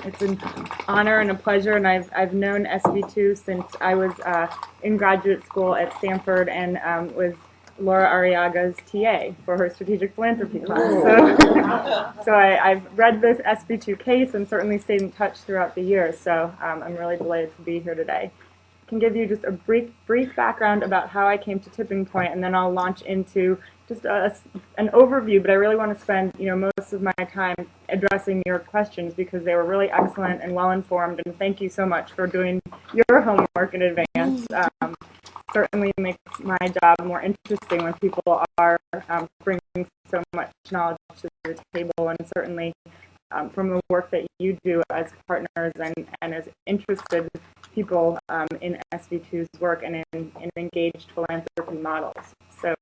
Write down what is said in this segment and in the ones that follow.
It's an honor and a pleasure, and I've known SB2 since I was in graduate school at Stanford and was Laura Arriaga's TA for her strategic philanthropy class. So I've read this SB2 case and certainly stayed in touch throughout the years. So I'm really delighted to be here today. I can give you just a brief background about how I came to Tipping Point, and then I'll launch into just an overview, but I really want to spend most of my time addressing your questions because they were really excellent and well-informed, and thank you so much for doing your homework in advance. Certainly makes my job more interesting when people are bringing so much knowledge to the table, and certainly from the work that you do as partners and as interested people in SV2's work and in engaged philanthropy models. So.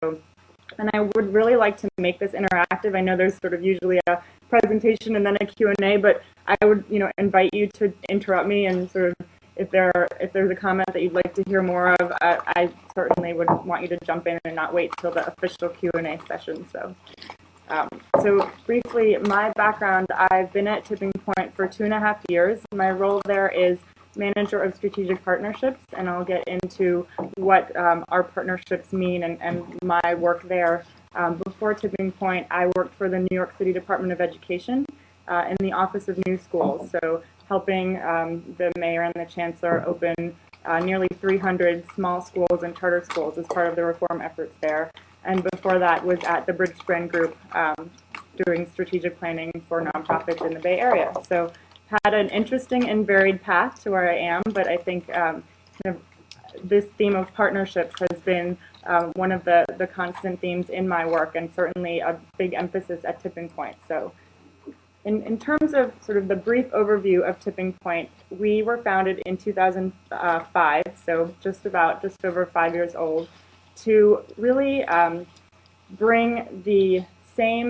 And I would really like to make this interactive. I know there's sort of usually a presentation and then a Q&A, but I would, invite you to interrupt me and sort of if there's a comment that you'd like to hear more of, I certainly would want you to jump in and not wait till the official Q&A session. So briefly, my background: I've been at Tipping Point for 2.5 years. My role there is manager of strategic partnerships, and I'll get into what our partnerships mean and my work there. Before Tipping Point, I worked for the New York City Department of Education in the Office of New Schools, so helping the mayor and the chancellor open nearly 300 small schools and charter schools as part of the reform efforts there. And before that was at the Bridgestone Group doing strategic planning for nonprofits in the Bay Area. So had an interesting and varied path to where I am, but I think this theme of partnerships has been one of the constant themes in my work, and certainly a big emphasis at Tipping Point. So in terms of sort of the brief overview of Tipping Point, we were founded in 2005, so just over 5 years old, to really bring the same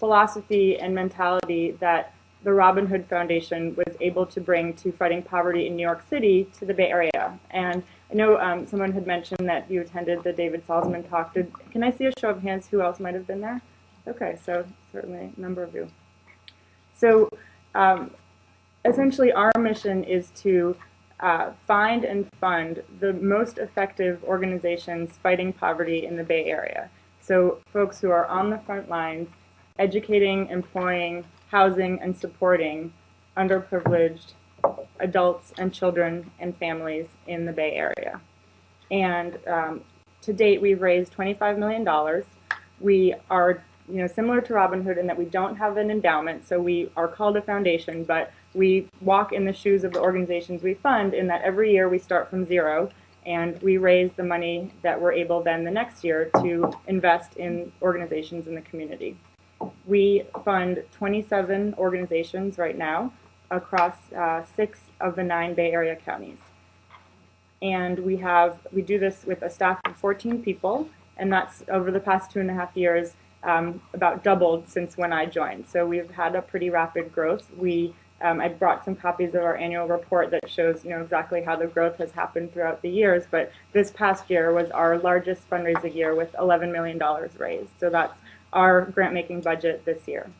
philosophy and mentality that the Robin Hood Foundation was able to bring to fighting poverty in New York City to the Bay Area. And I know someone had mentioned that you attended the David Salzman talk. Can I see a show of hands who else might have been there? Okay, so certainly a number of you. So essentially our mission is to find and fund the most effective organizations fighting poverty in the Bay Area. So folks who are on the front lines, educating, employing, housing, and supporting underprivileged adults and children and families in the Bay Area. And to date, we've raised $25 million. We are similar to Robin Hood in that we don't have an endowment, so we are called a foundation, but we walk in the shoes of the organizations we fund in that every year we start from zero and we raise the money that we're able then the next year to invest in organizations in the community. We fund 27 organizations right now across 6 of the 9 Bay Area counties. And we do this with a staff of 14 people, and that's over the past 2.5 years about doubled since when I joined. So we've had a pretty rapid growth. I brought some copies of our annual report that shows exactly how the growth has happened throughout the years, but this past year was our largest fundraising year with $11 million raised. So that's our grant-making budget this year.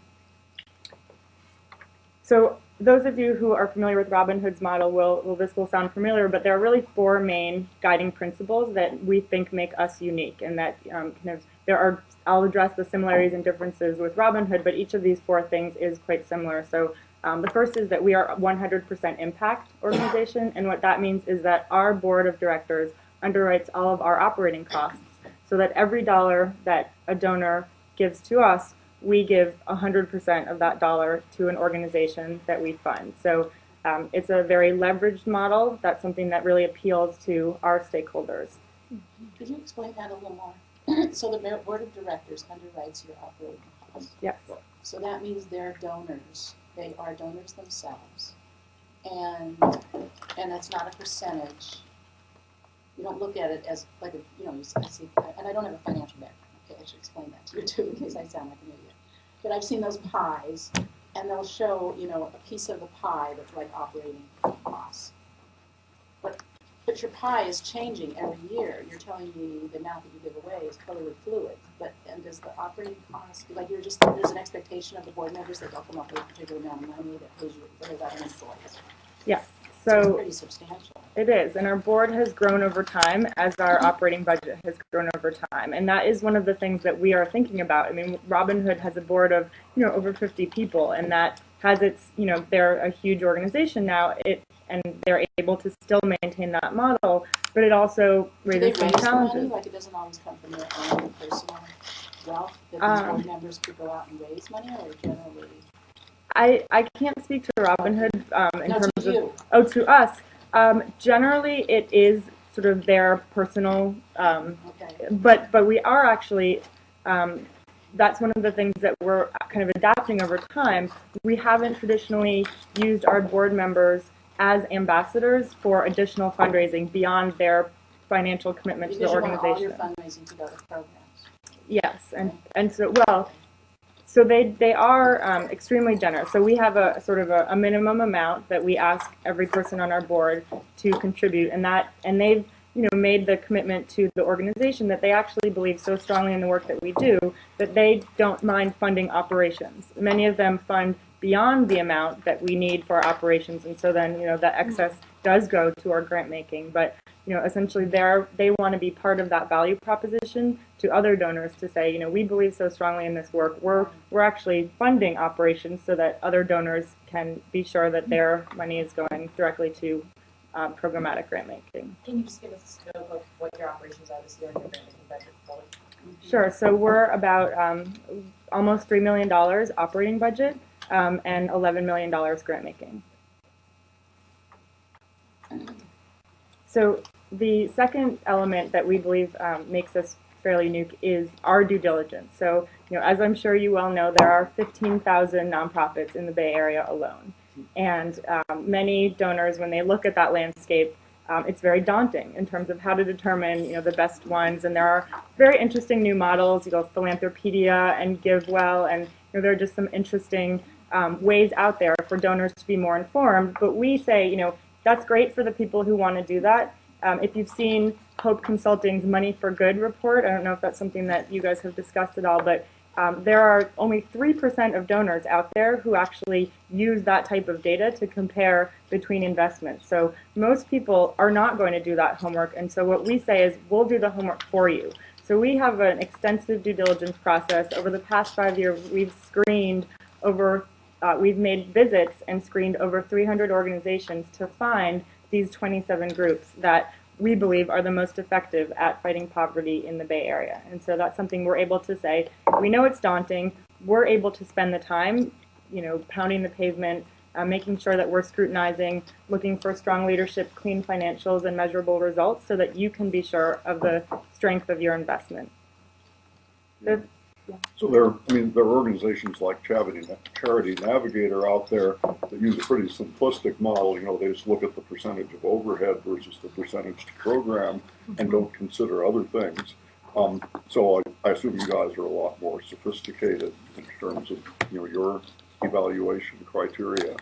So those of you who are familiar with Robin Hood's model, this will sound familiar, but there are really 4 main guiding principles that we think make us unique, and that I'll address the similarities and differences with Robin Hood, but each of these 4 things is quite similar. So the first is that we are a 100% impact organization, and what that means is that our board of directors underwrites all of our operating costs, so that every dollar that a donor gives to us, we give 100% of that dollar to an organization that we fund. So it's a very leveraged model. That's something that really appeals to our stakeholders. Could you explain that a little more? So the board of directors underwrites your operating costs. Yes. So that means they're donors. They are donors themselves, and that's not a percentage. You don't look at it as like I see, and I don't have a financial background. Okay, I should explain that to you too, in case I sound like an idiot. But I've seen those pies, and they'll show a piece of the pie that's like operating costs. But your pie is changing every year. You're telling me the amount that you give away is totally fluid. and does the operating cost, like there's an expectation of the board members that they'll come up with a particular amount of money that pays you for that employees? Yes. So it's So pretty substantial. it is, and our board has grown over time as our operating budget has grown over time, and that is one of the things that we are thinking about. I mean, Robin Hood has a board of over 50 people, and that has its they're a huge organization now. And they're able to still maintain that model, but it also raises some Do they raise the challenges. money? Like it doesn't always come from their own personal wealth that the board members could go out and raise money, or generally? I can't speak to Robin Hood in No, terms to you. of to us. Generally, it is sort of their personal, Okay. but we are actually. That's one of the things that we're kind of adapting over time. We haven't traditionally used our board members as ambassadors for additional fundraising beyond their financial commitment to the Because you want all organization. your fundraising to go to programs. Yes, and so so they are extremely generous. So we have a sort of a minimum amount that we ask every person on our board to contribute, and they've made the commitment to the organization that they actually believe so strongly in the work that we do that they don't mind funding operations. Many of them fund beyond the amount that we need for our operations, and so then the excess does go to our grant making. But essentially they want to be part of that value proposition to other donors to say, we believe so strongly in this work. We're actually funding operations so that other donors can be sure that their money is going directly to programmatic grant making. Can you just give us a scope of what your operations are this year and your grant making budget fully? Sure. So we're about almost $3 million operating budget and $11 million grant making. So the second element that we believe makes us fairly unique is our due diligence. So, as I'm sure you well know, there are 15,000 nonprofits in the Bay Area alone. And many donors, when they look at that landscape, it's very daunting in terms of how to determine, the best ones. And there are very interesting new models, Philanthropedia and GiveWell, and there are just some interesting ways out there for donors to be more informed. But we say, that's great for the people who want to do that. If you've seen Hope Consulting's Money for Good report, I don't know if that's something that you guys have discussed at all, but there are only 3% of donors out there who actually use that type of data to compare between investments. So most people are not going to do that homework, and so what we say is we'll do the homework for you. So we have an extensive due diligence process. Over the past 5 years, we've screened we've made visits and screened over 300 organizations to find these 27 groups that we believe are the most effective at fighting poverty in the Bay Area. And so that's something we're able to say, we know it's daunting, we're able to spend the time, pounding the pavement, making sure that we're scrutinizing, looking for strong leadership, clean financials, and measurable results so that you can be sure of the strength of your investment. So there are organizations like Charity Navigator out there that use a pretty simplistic model. They just look at the percentage of overhead versus the percentage to program and don't consider other things. So I assume you guys are a lot more sophisticated in terms of your evaluation criteria.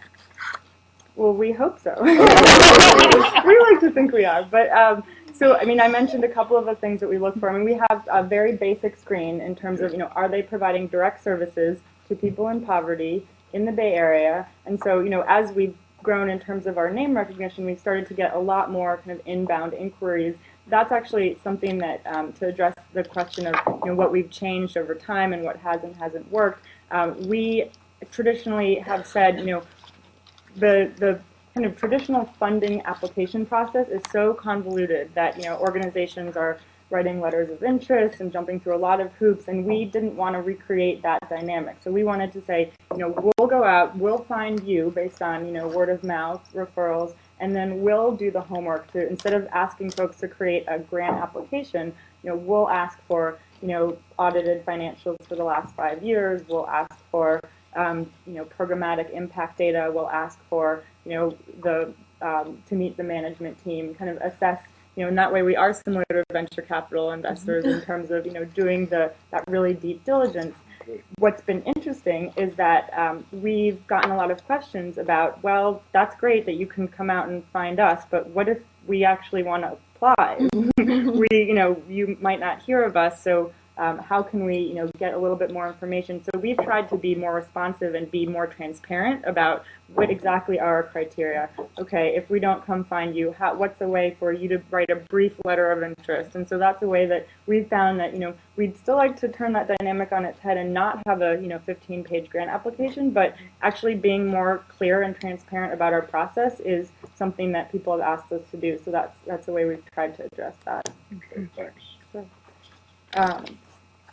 Well, we hope so. We like to think we are, but so I mentioned a couple of the things that we look for. We have a very basic screen in terms of are they providing direct services to people in poverty in the Bay Area, and so as we've grown in terms of our name recognition, we've started to get a lot more kind of inbound inquiries. That's actually something that to address the question of what we've changed over time and what has and hasn't worked. We traditionally have said the kind of traditional funding application process is so convoluted that organizations are writing letters of interest and jumping through a lot of hoops, and we didn't want to recreate that dynamic. So we wanted to say, we'll go out, we'll find you based on word of mouth, referrals, and then we'll do the homework to, instead of asking folks to create a grant application, we'll ask for audited financials for the last 5 years. We'll ask for programmatic impact data. We'll ask for to meet the management team, kind of assess, in that way we are similar to venture capital investors in terms of doing that really deep diligence. What's been interesting is that we've gotten a lot of questions about, well, that's great that you can come out and find us, but what if we actually want to apply? You might not hear of us, so How can we, get a little bit more information? So we've tried to be more responsive and be more transparent about what exactly are our criteria. Okay, if we don't come find you, what's a way for you to write a brief letter of interest? And so that's a way that we've found that, we'd still like to turn that dynamic on its head and not have a, 15-page grant application, but actually being more clear and transparent about our process is something that people have asked us to do. So that's the way we've tried to address that. Okay, thanks. Sure.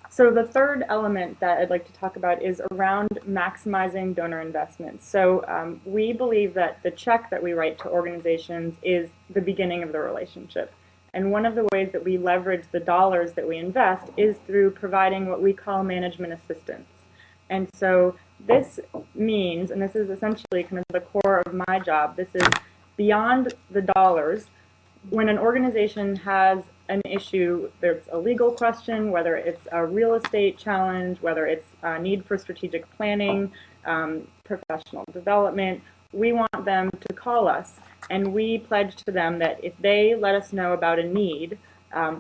So the third element that I'd like to talk about is around maximizing donor investments. So we believe that the check that we write to organizations is the beginning of the relationship. And one of the ways that we leverage the dollars that we invest is through providing what we call management assistance. And so this means, and this is essentially kind of the core of my job, this is beyond the dollars. When an organization has an issue, there's a legal question, whether it's a real estate challenge, whether it's a need for strategic planning, professional development, we want them to call us. And we pledge to them that if they let us know about a need,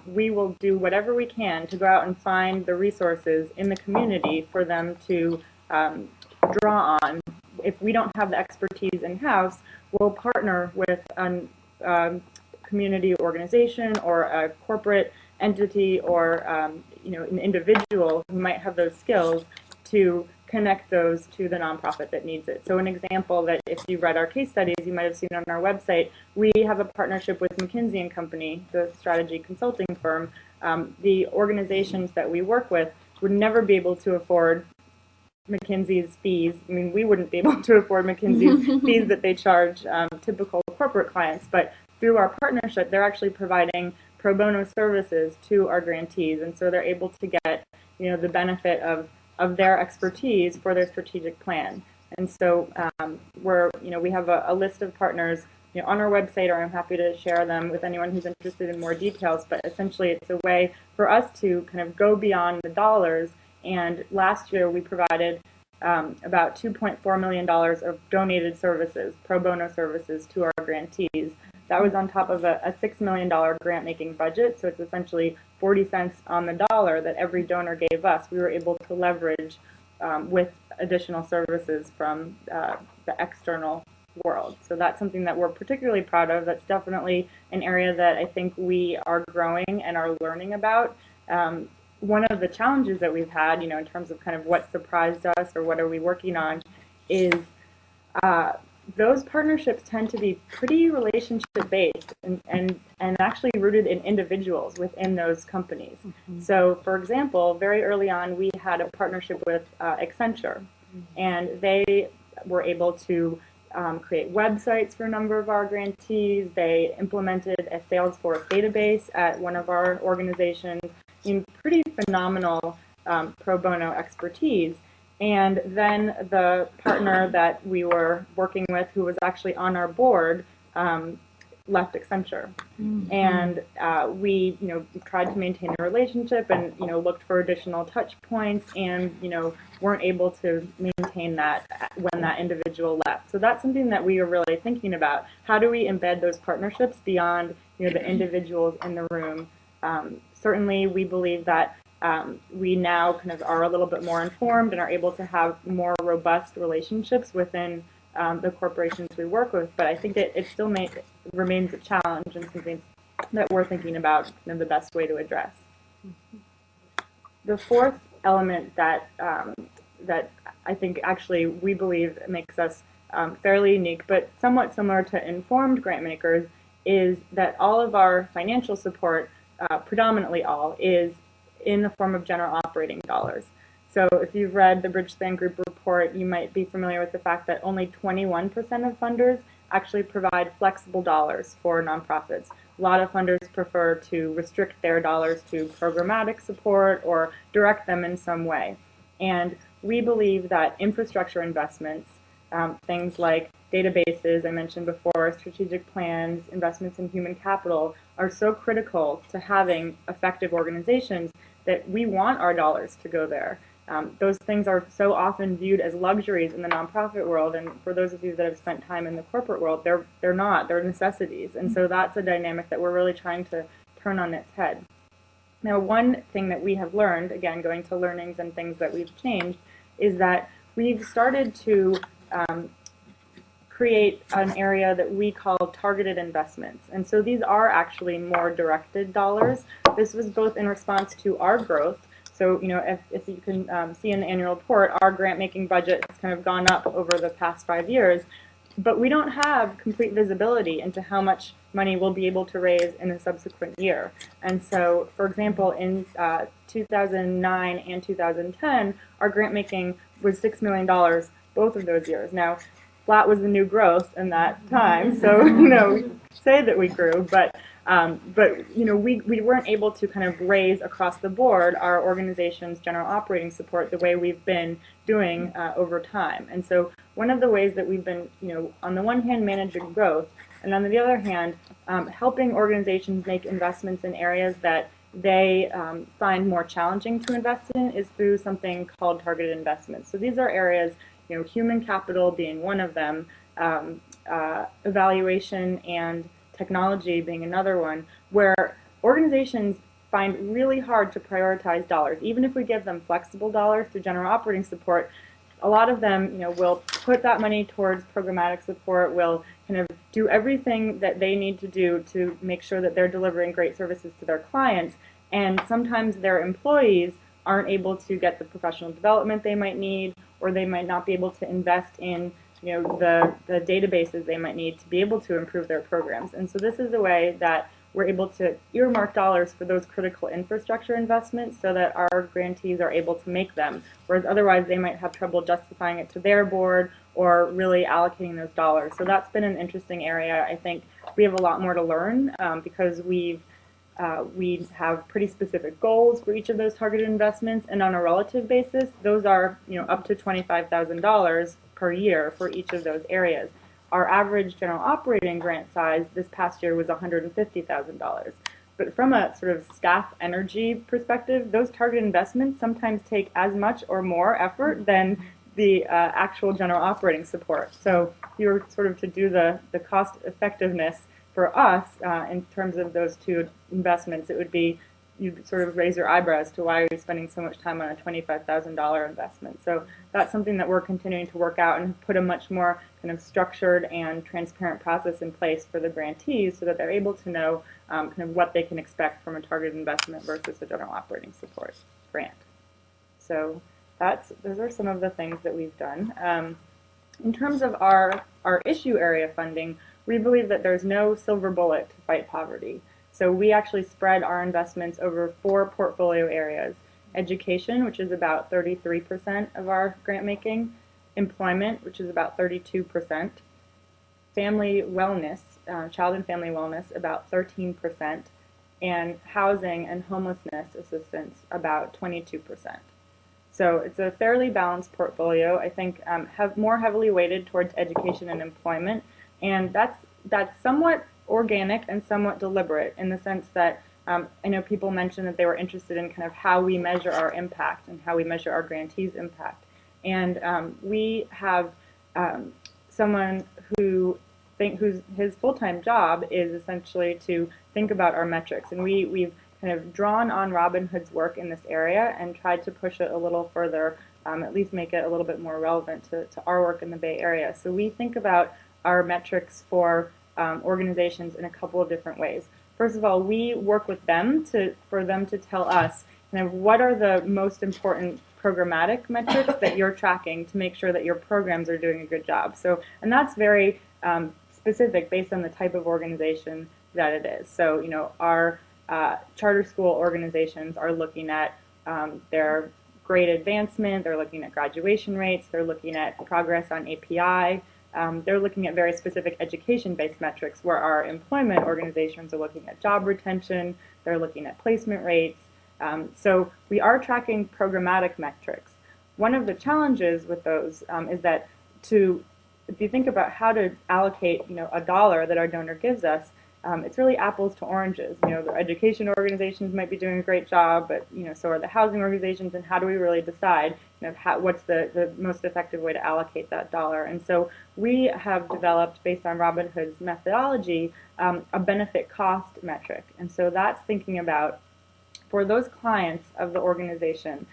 we will do whatever we can to go out and find the resources in the community for them to draw on. If we don't have the expertise in-house, we'll partner with a community organization or a corporate entity or an individual who might have those skills to connect those to the nonprofit that needs it. So an example that if you read our case studies, you might have seen on our website, we have a partnership with McKinsey & Company, the strategy consulting firm. The organizations that we work with would never be able to afford McKinsey's fees. I mean, we wouldn't be able to afford McKinsey's fees that they charge typical corporate clients, but through our partnership, they're actually providing pro bono services to our grantees, and so they're able to get, the benefit of their expertise for their strategic plan. And so we have a list of partners, on our website, or I'm happy to share them with anyone who's interested in more details. But essentially, it's a way for us to kind of go beyond the dollars. And last year, we provided about $2.4 million of donated services, pro bono services, to our grantees. That was on top of a $6 million grant-making budget, so it's essentially 40 cents on the dollar that every donor gave us. We were able to leverage with additional services from the external world. So that's something that we're particularly proud of. That's definitely an area that I think we are growing and are learning about. One of the challenges that we've had, in terms of kind of what surprised us or what are we working on, is those partnerships tend to be pretty relationship-based and actually rooted in individuals within those companies. Mm-hmm. So, for example, very early on, we had a partnership with Accenture, and they were able to create websites for a number of our grantees. They implemented a Salesforce database at one of our organizations. Pretty phenomenal pro bono expertise. And then the partner that we were working with, who was actually on our board, left Accenture. Mm-hmm. And we, tried to maintain a relationship and, looked for additional touch points and, weren't able to maintain that when that individual left. So that's something that we are really thinking about. How do we embed those partnerships beyond, the individuals in the room? Certainly, we believe that we now kind of are a little bit more informed and are able to have more robust relationships within the corporations we work with. But I think it still remains a challenge and something that we're thinking about kind of the best way to address. The fourth element that I think actually we believe makes us fairly unique, but somewhat similar to informed grant makers, is that all of our financial support, predominantly all, is in the form of general operating dollars. So if you've read the Bridgespan Group report, you might be familiar with the fact that only 21% of funders actually provide flexible dollars for nonprofits. A lot of funders prefer to restrict their dollars to programmatic support or direct them in some way. And we believe that infrastructure investments, things like databases, I mentioned before, strategic plans, investments in human capital, are so critical to having effective organizations that we want our dollars to go there. Those things are so often viewed as luxuries in the nonprofit world, and for those of you that have spent time in the corporate world, they're not. They're necessities. And so that's a dynamic that we're really trying to turn on its head. Now, one thing that we have learned, again, going to learnings and things that we've changed, is that we've started to create an area that we call targeted investments. And so these are actually more directed dollars. This was both in response to our growth. So, if you can see in the annual report, our grant making budget has kind of gone up over the past 5 years. But we don't have complete visibility into how much money we'll be able to raise in a subsequent year. And so, for example, in 2009 and 2010, our grant making was $6 million both of those years. Now, flat was the new growth in that time, so we say that we grew, but we weren't able to kind of raise across the board our organization's general operating support the way we've been doing over time. And so one of the ways that we've been, on the one hand, managing growth, and on the other hand, helping organizations make investments in areas that they find more challenging to invest in is through something called targeted investments. So these are areas, human capital being one of them, evaluation and technology being another one, where organizations find really hard to prioritize dollars. Even if we give them flexible dollars through general operating support, a lot of them, will put that money towards programmatic support, will kind of do everything that they need to do to make sure that they're delivering great services to their clients. And sometimes their employees aren't able to get the professional development they might need, or they might not be able to invest in the databases they might need to be able to improve their programs. And so this is a way that we're able to earmark dollars for those critical infrastructure investments so that our grantees are able to make them, whereas otherwise they might have trouble justifying it to their board or really allocating those dollars. So that's been an interesting area. I think we have a lot more to learn because we have pretty specific goals for each of those targeted investments, and on a relative basis, those are up to $25,000 per year for each of those areas. Our average general operating grant size this past year was $150,000. But from a sort of staff energy perspective, those targeted investments sometimes take as much or more effort than the actual general operating support. So if you were sort of to do the cost effectiveness for us in terms of those two investments, it would be, you'd sort of raise your eyebrows to why are you spending so much time on a $25,000 investment. So that's something that we're continuing to work out and put a much more kind of structured and transparent process in place for the grantees so that they're able to know kind of what they can expect from a targeted investment versus a general operating support grant. So those are some of the things that we've done. In terms of our issue area funding, we believe that there's no silver bullet to fight poverty. So we actually spread our investments over 4 portfolio areas: education, which is about 33% of our grant making; employment, which is about 32%; family wellness, child and family wellness, about 13%; and housing and homelessness assistance, about 22%. So it's a fairly balanced portfolio. I think have more heavily weighted towards education and employment, and that's somewhat organic and somewhat deliberate in the sense that I know people mentioned that they were interested in kind of how we measure our impact and how we measure our grantees' impact. And we have someone whose his full-time job is essentially to think about our metrics. And we've kind of drawn on Robin Hood's work in this area and tried to push it a little further, at least make it a little bit more relevant to our work in the Bay Area. So we think about our metrics for organizations in a couple of different ways. First of all, we work with them for them to tell us kind of what are the most important programmatic metrics that you're tracking to make sure that your programs are doing a good job. So, and that's very specific based on the type of organization that it is. So, our charter school organizations are looking at their grade advancement, they're looking at graduation rates, they're looking at progress on API. They're looking at very specific education-based metrics, where our employment organizations are looking at job retention, they're looking at placement rates. So we are tracking programmatic metrics. One of the challenges with those is that if you think about how to allocate a dollar that our donor gives us, it's really apples to oranges. The education organizations might be doing a great job, but so are the housing organizations. And how do we really decide what's the most effective way to allocate that dollar? And so we have developed, based on Robin Hood's methodology, a benefit cost metric. And so that's thinking about for those clients of the organization,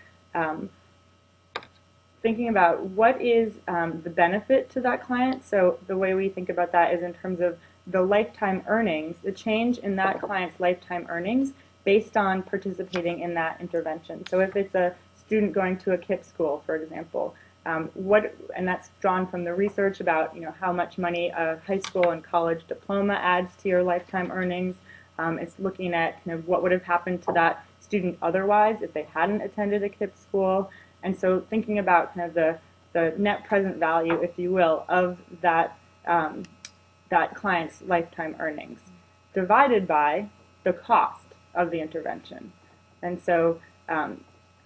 thinking about what is the benefit to that client. So the way we think about that is in terms of the lifetime earnings, the change in that client's lifetime earnings based on participating in that intervention. So if it's a student going to a KIPP school, for example, and that's drawn from the research about how much money a high school and college diploma adds to your lifetime earnings. It's looking at kind of what would have happened to that student otherwise if they hadn't attended a KIPP school. And so thinking about kind of the net present value, if you will, of that client's lifetime earnings divided by the cost of the intervention. And so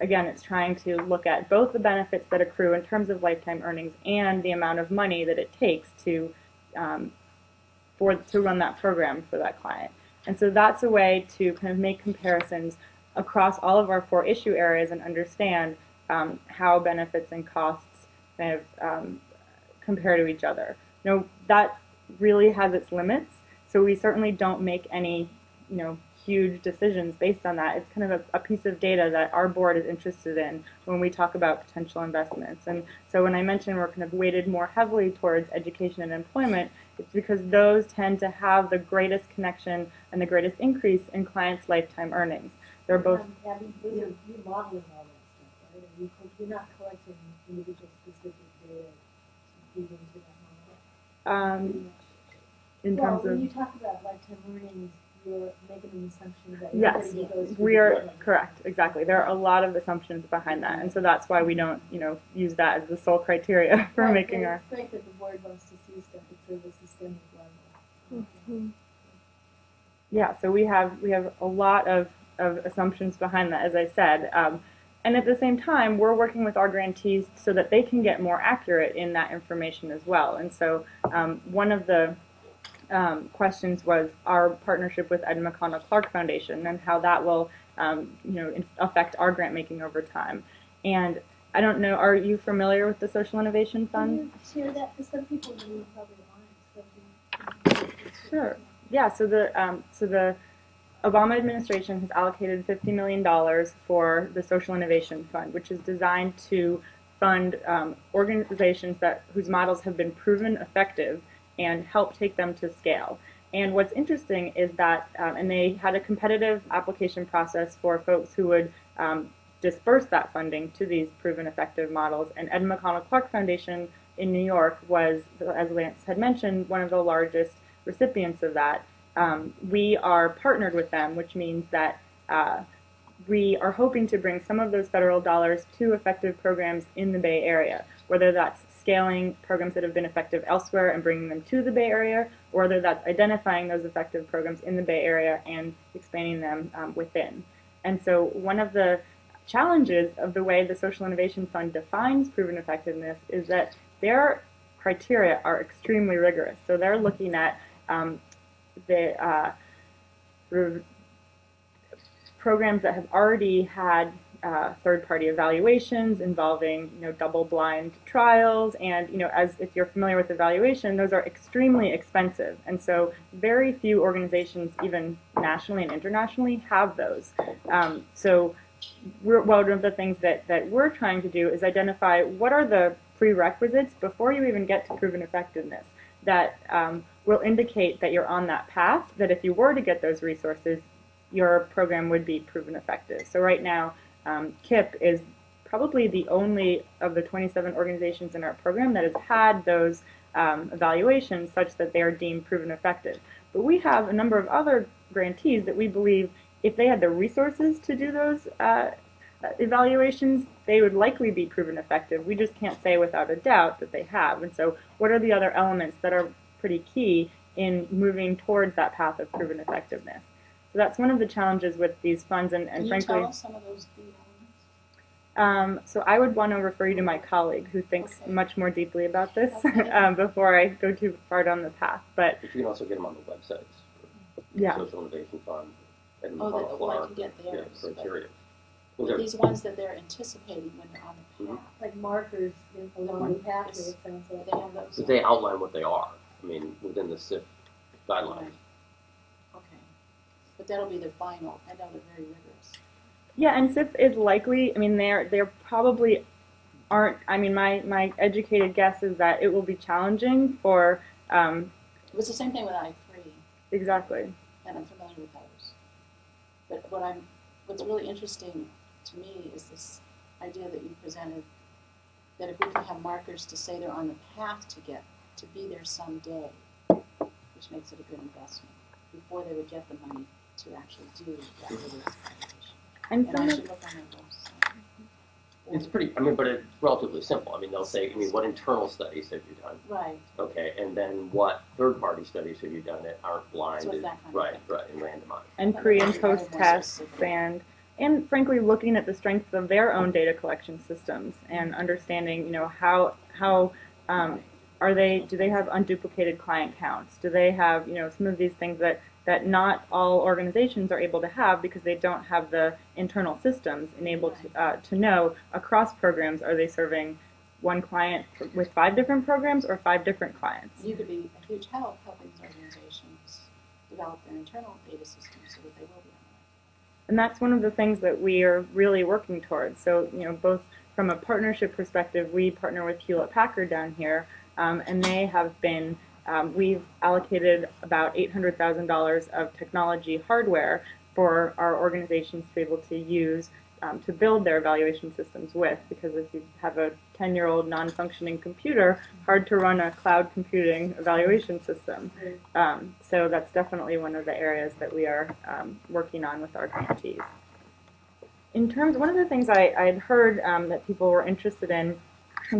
again, it's trying to look at both the benefits that accrue in terms of lifetime earnings and the amount of money that it takes to run that program for that client. And so that's a way to kind of make comparisons across all of our 4 issue areas and understand how benefits and costs kind of compare to each other. That really has its limits, so we certainly don't make any huge decisions based on that. It's kind of a piece of data that our board is interested in when we talk about potential investments. And so when I mentioned we're kind of weighted more heavily towards education and employment, it's because those tend to have the greatest connection and the greatest increase in clients' lifetime earnings. They're both. Abby, you're modeling all that stuff, right? You're not collecting individual specific data to feed into that model. In terms when of. you talk about lifetime earnings, you're making an assumption that Yes, everybody goes we are correct. Exactly. There are a lot of assumptions behind that, and so that's why we don't, use that as the sole criteria for making our. It's great that the board wants to see stuff at sort of a systemic level. Mm-hmm. Yeah. So we have a lot of assumptions behind that, as I said, and at the same time, we're working with our grantees so that they can get more accurate in that information as well. And so one of the questions was our partnership with Ed McConnell Clark Foundation and how that will affect our grant making over time. And I don't know, are you familiar with the Social Innovation Fund? Can you share that? Because some people really probably aren't. Sure. Yeah. So the Obama administration has allocated $50 million for the Social Innovation Fund, which is designed to fund organizations whose models have been proven effective and help take them to scale. And what's interesting is that, and they had a competitive application process for folks who would disperse that funding to these proven effective models. And Ed McConnell Clark Foundation in New York was, as Lance had mentioned, one of the largest recipients of that. We are partnered with them, which means that we are hoping to bring some of those federal dollars to effective programs in the Bay Area, whether that's scaling programs that have been effective elsewhere and bringing them to the Bay Area, or whether that's identifying those effective programs in the Bay Area and expanding them within. And so one of the challenges of the way the Social Innovation Fund defines proven effectiveness is that their criteria are extremely rigorous. So they're looking at the programs that have already had third-party evaluations involving, double-blind trials, and as if you're familiar with evaluation, those are extremely expensive, and so very few organizations, even nationally and internationally, have those. So one of the things that we're trying to do is identify what are the prerequisites before you even get to proven effectiveness that will indicate that you're on that path, that if you were to get those resources, your program would be proven effective. So right now, KIPP is probably the only of the 27 organizations in our program that has had those evaluations such that they are deemed proven effective. But we have a number of other grantees that we believe if they had the resources to do those evaluations, they would likely be proven effective. We just can't say without a doubt that they have. And so what are the other elements that are pretty key in moving towards that path of proven effectiveness? So that's one of the challenges with these funds, and Can you frankly, tell us some of those key elements? so I would want to refer you to my colleague who thinks Okay. much more deeply about this Okay. before I go too far down the path. But you can also get them on the websites. yeah, Social Innovation Fund and Oh, McConnell I Clark. can get theirs, but criteria. these ones that they're anticipating when they're on the path, Like markers along the pathway, it sounds do like. they have those? But they outline what they are. I mean, within the SIP guidelines. Okay. But that'll be the final. I know they're very rigorous. Yeah, and SIF is likely. I mean, they're probably aren't. I mean, my educated guess is that it will be challenging for It was the same thing with I3, exactly. and I'm familiar with those. But what's really interesting to me is this idea that you presented, that if we can have markers to say they're on the path to be there someday, which makes it a good investment, before they would get the money to actually do that rigorous evaluation. And And some I of should look on their website. It's pretty, I mean, but it's relatively simple. I mean, they'll say, I mean, what internal studies have you done? Right. Okay, and then what third-party studies have you done that aren't blinded? So it's that kind of right, thing. right, and randomized. and pre and post tests and frankly looking at the strength of their own data collection systems and understanding, you know, how are they, do they have unduplicated client counts? Do they have, you know, some of these things that not all organizations are able to have because they don't have the internal systems and able to know across programs, are they serving one client with 5 different programs or 5 different clients? You could be a huge help helping these organizations develop their internal data systems so that they will be on the right. And that's one of the things that we are really working towards. So, you know, both from a partnership perspective, we partner with Hewlett-Packard down here, and they have been, we've allocated about $800,000 of technology hardware for our organizations to be able to use to build their evaluation systems with, because if you have a 10-year-old non-functioning computer, hard to run a cloud computing evaluation system. So that's definitely one of the areas that we are working on with our grantees. In terms, one of the things I had heard that people were interested in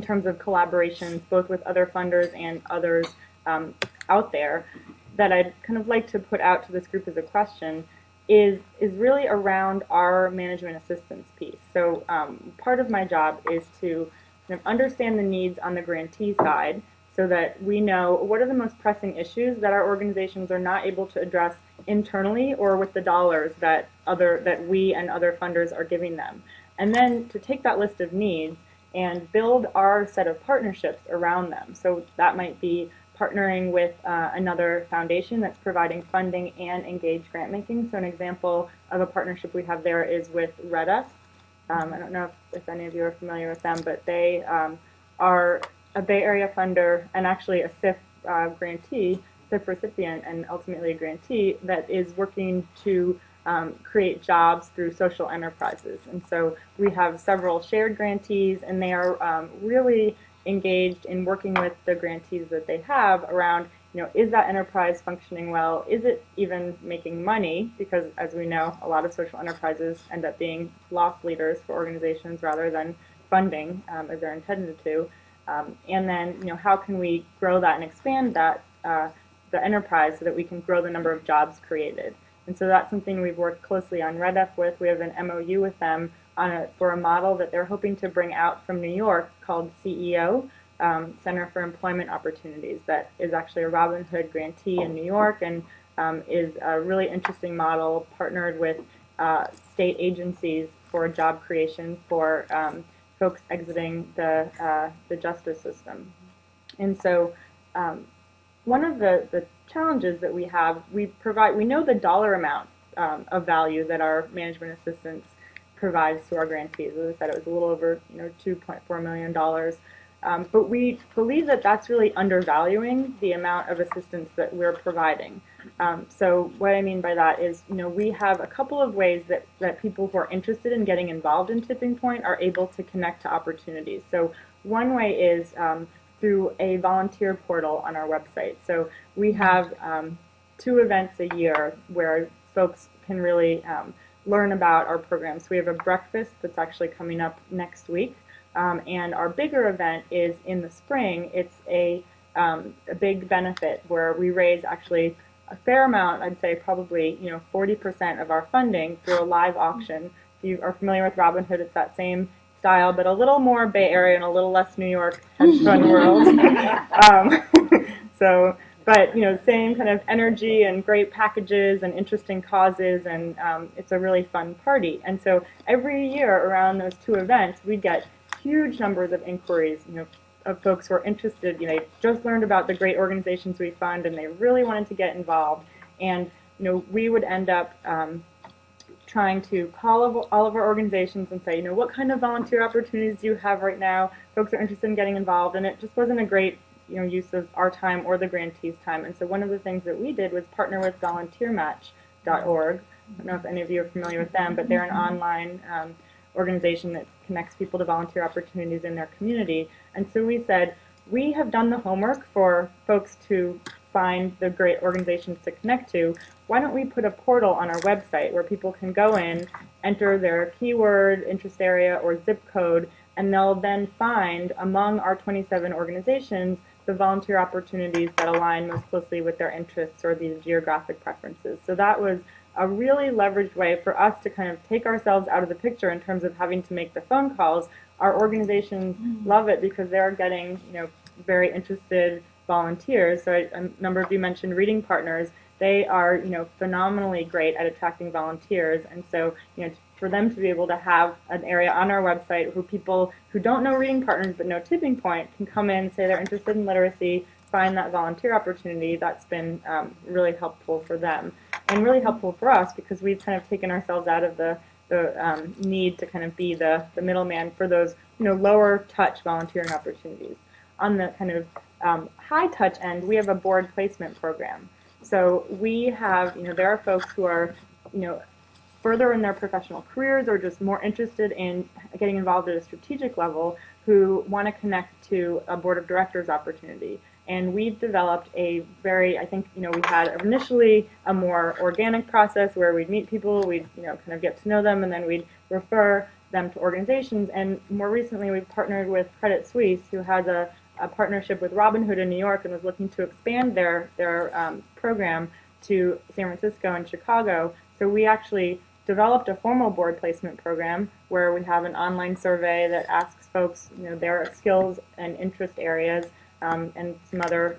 terms of collaborations, both with other funders and others out there, that I'd kind of like to put out to this group as a question is really around our management assistance piece. So part of my job is to kind of understand the needs on the grantee side so that we know what are the most pressing issues that our organizations are not able to address internally or with the dollars that we and other funders are giving them. And then to take that list of needs and build our set of partnerships around them. So that might be partnering with another foundation that's providing funding and engaged grant making. So an example of a partnership we have there is with Redus. I don't know if any of you are familiar with them, but they are a Bay Area funder and actually a SIF grantee, SIF recipient, and ultimately a grantee that is working to create jobs through social enterprises. And so we have several shared grantees, and they are really engaged in working with the grantees that they have around, you know, is that enterprise functioning well? Is it even making money? Because as we know, a lot of social enterprises end up being loss leaders for organizations rather than funding as they're intended to. And then, you know, how can we grow that and expand that, the enterprise, so that we can grow the number of jobs created? And so that's something we've worked closely on REDF with. We have an MOU with them for a model that they're hoping to bring out from New York called CEO, Center for Employment Opportunities, that is actually a Robin Hood grantee in New York and is a really interesting model partnered with state agencies for job creation for folks exiting the justice system. And so one of the challenges that we have, we know the dollar amount of value that our management assistance provides to our grantees. As I said, it was a little over $2.4 million. But we believe that that's really undervaluing the amount of assistance that we're providing. So what I mean by that is, we have a couple of ways that people who are interested in getting involved in Tipping Point are able to connect to opportunities. So one way is through a volunteer portal on our website. So we have 2 events a year where folks can really learn about our programs. We have a breakfast that's actually coming up next week. And our bigger event is in the spring. It's a big benefit where we raise actually a fair amount, I'd say probably 40% of our funding through a live auction. If you are familiar with Robin Hood, it's that same style, but a little more Bay Area and a little less New York hedge fund world. But same kind of energy and great packages and interesting causes, and it's a really fun party. And so every year around those 2 events, we get huge numbers of inquiries, of folks who are interested. They just learned about the great organizations we fund, and they really wanted to get involved. And we would end up trying to call all of our organizations and say, what kind of volunteer opportunities do you have right now? Folks are interested in getting involved, and it just wasn't a great use of our time or the grantees' time. And so one of the things that we did was partner with volunteermatch.org. I don't know if any of you are familiar with them, but they're an online organization that connects people to volunteer opportunities in their community. And so we said, we have done the homework for folks to find the great organizations to connect to. Why don't we put a portal on our website where people can go in, enter their keyword, interest area, or zip code, and they'll then find among our 27 organizations the volunteer opportunities that align most closely with their interests or these geographic preferences. So that was a really leveraged way for us to kind of take ourselves out of the picture in terms of having to make the phone calls. Our organizations love it because they're getting, very interested volunteers. So a number of you mentioned reading partners. They are, phenomenally great at attracting volunteers. And so, for them to be able to have an area on our website where people who don't know reading partners but know Tipping Point can come in, say they're interested in literacy, find that volunteer opportunity, that's been really helpful for them. And really helpful for us because we've kind of taken ourselves out of the need to kind of be the middleman for those, lower touch volunteering opportunities. On the kind of high touch end, we have a board placement program. So we have, there are folks who are, further in their professional careers or just more interested in getting involved at a strategic level who want to connect to a board of directors opportunity. And we've developed a very, I think, we had initially a more organic process where we'd meet people, we'd, kind of get to know them, and then we'd refer them to organizations. And more recently, we've partnered with Credit Suisse, who has a partnership with Robinhood in New York and was looking to expand their program to San Francisco and Chicago. So we actually developed a formal board placement program where we have an online survey that asks folks, their skills and interest areas, and some other,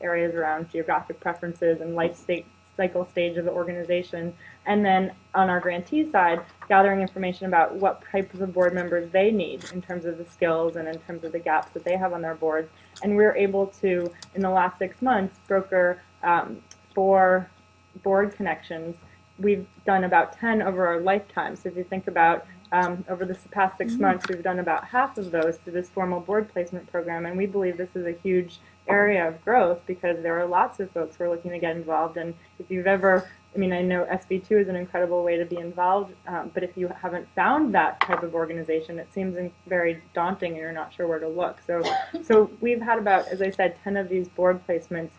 areas around geographic preferences and life cycle stage of the organization. And then on our grantee side, gathering information about what types of board members they need in terms of the skills and in terms of the gaps that they have on their boards. And we're able to, in the last 6 months, broker 4 board connections. We've done about 10 over our lifetime. So if you think about over the past 6 months, we've done about half of those through this formal board placement program. And we believe this is a huge area of growth because there are lots of folks who are looking to get involved. And if you've ever, I know SV2 is an incredible way to be involved, but if you haven't found that type of organization, it seems very daunting and you're not sure where to look. So we've had about, as I said, 10 of these board placements.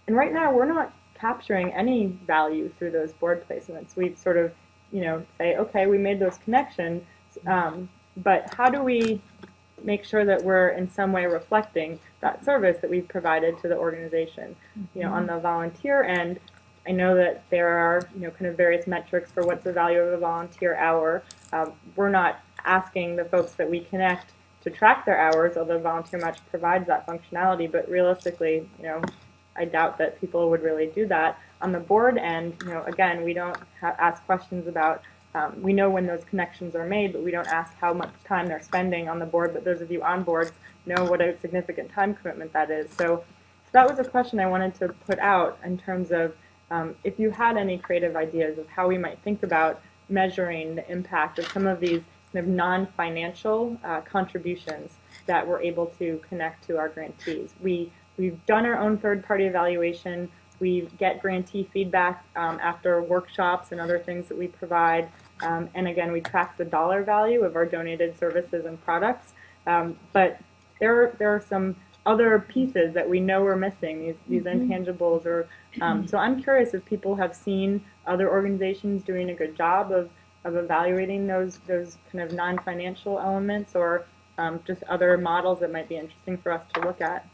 And right now, we're not capturing any value through those board placements. We sort of, say, okay, we made those connections, but how do we make sure that we're in some way reflecting that service that we've provided to the organization? On the volunteer end, I know that there are, kind of various metrics for what's the value of a volunteer hour. We're not asking the folks that we connect to track their hours, although Volunteer Match provides that functionality, but realistically, I doubt that people would really do that. On the board end, again, we don't ask questions about, we know when those connections are made, but we don't ask how much time they're spending on the board, but those of you on board know what a significant time commitment that is. So that was a question I wanted to put out in terms of if you had any creative ideas of how we might think about measuring the impact of some of these kind of non-financial contributions that we're able to connect to our grantees. We've done our own third-party evaluation. We get grantee feedback after workshops and other things that we provide. And again, we track the dollar value of our donated services and products. But there are some other pieces that we know we're missing, these intangibles. So I'm curious if people have seen other organizations doing a good job of evaluating those kind of non-financial elements or just other models that might be interesting for us to look at.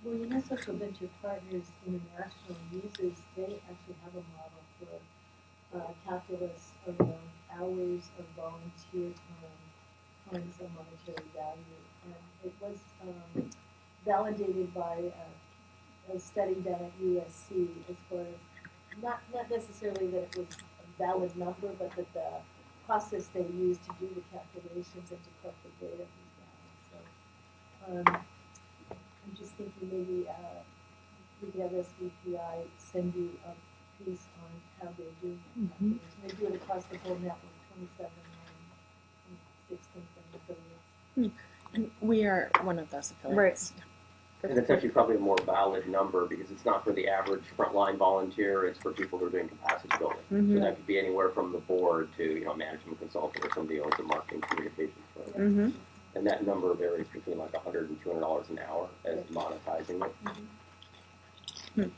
Well, Social Venture Partners International uses, they actually have a model for calculus of the hours of volunteer time times the monetary value. And it was validated by a study done at USC as far as, not necessarily that it was a valid number, but that the process they used to do the calculations and to collect the data was valid. So, I'm just thinking maybe we could have SVPI send you piece on how they're doing it. They do it across the whole network, 27 16, 7 affiliates. And we are one of those affiliates. And it's actually probably a more valid number because it's not for the average frontline volunteer, it's for people who are doing capacity building. So that could be anywhere from the board to, you know, management consultant or somebody owns a marketing communications program. And that number varies between like $100 and $200 an hour as monetizing it.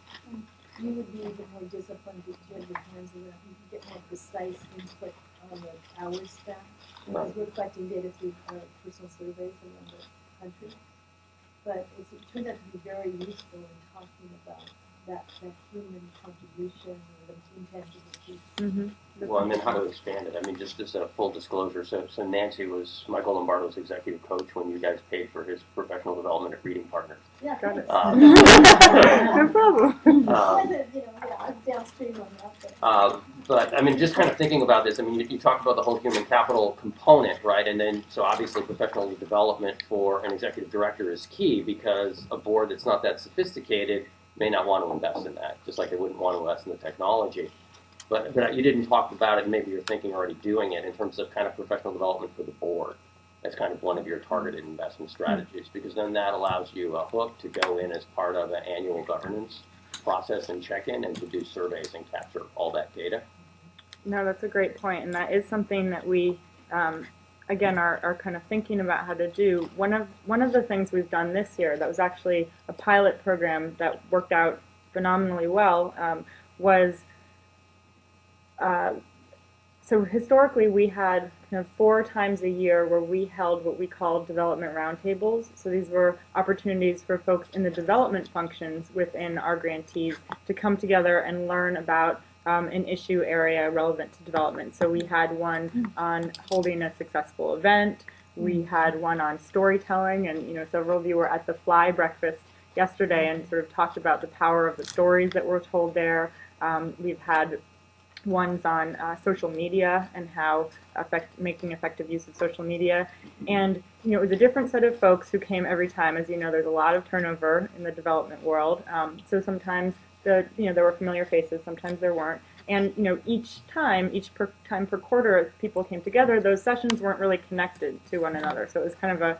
You would be even more disciplined if you have your hands around, you can get more precise input on the hours spent. Because we're collecting data through personal surveys around the country. But it turned out to be very useful in talking about that human contribution or the intangible piece. Well, and then how to expand it. I mean, just a full disclosure. So Nancy was Michael Lombardo's executive coach when you guys paid for his professional development at Reading Partners. Yeah, Got it. no problem. I'm downstream on that. But I mean, just kind of thinking about this, I mean, you talked about the whole human capital component, right? And then, so obviously professional development for an executive director is key because a board that's not that sophisticated may not want to invest in that, just like they wouldn't want to invest in the technology. But you didn't talk about it, and maybe you're thinking already doing it in terms of kind of professional development for the board. That's kind of one of your targeted investment strategies, because then that allows you a hook to go in as part of an annual governance process and check-in and to do surveys and capture all that data. No, that's a great point, and that is something that we, again, are kind of thinking about how to do. One of the things we've done this year that was actually a pilot program that worked out phenomenally well was, so historically we had kind of 4 times a year where we held what we called development roundtables. So these were opportunities for folks in the development functions within our grantees to come together and learn about an issue area relevant to development. So we had one on holding a successful event. We had one on storytelling, and several of you were at the Fly breakfast yesterday and sort of talked about the power of the stories that were told there. We've had ones on social media and how making effective use of social media. And it was a different set of folks who came every time. As you know, there's a lot of turnover in the development world. So sometimes there were familiar faces, sometimes there weren't. And each time per quarter people came together, those sessions weren't really connected to one another. So it was kind of a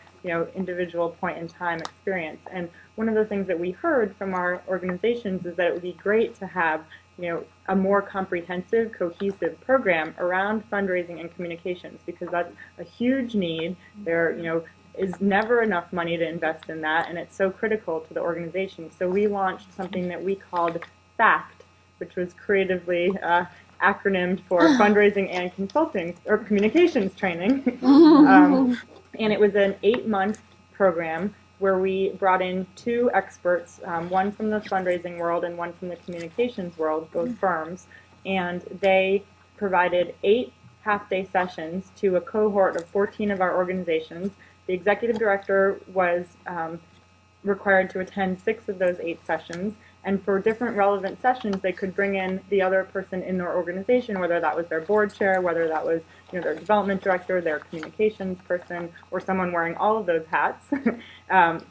individual point in time experience. And one of the things that we heard from our organizations is that it would be great to have a more comprehensive, cohesive program around fundraising and communications, because that's a huge need. There, is never enough money to invest in that, and it's so critical to the organization. So we launched something that we called FACT, which was creatively acronymed for fundraising and consulting or communications training. And it was an 8-month program where we brought in 2 experts, one from the fundraising world and one from the communications world, both firms, and they provided 8 half-day sessions to a cohort of 14 of our organizations. The executive director was required to attend 6 of those 8 sessions, and for different relevant sessions, they could bring in the other person in their organization, whether that was their board chair, whether that was their development director, their communications person, or someone wearing all of those hats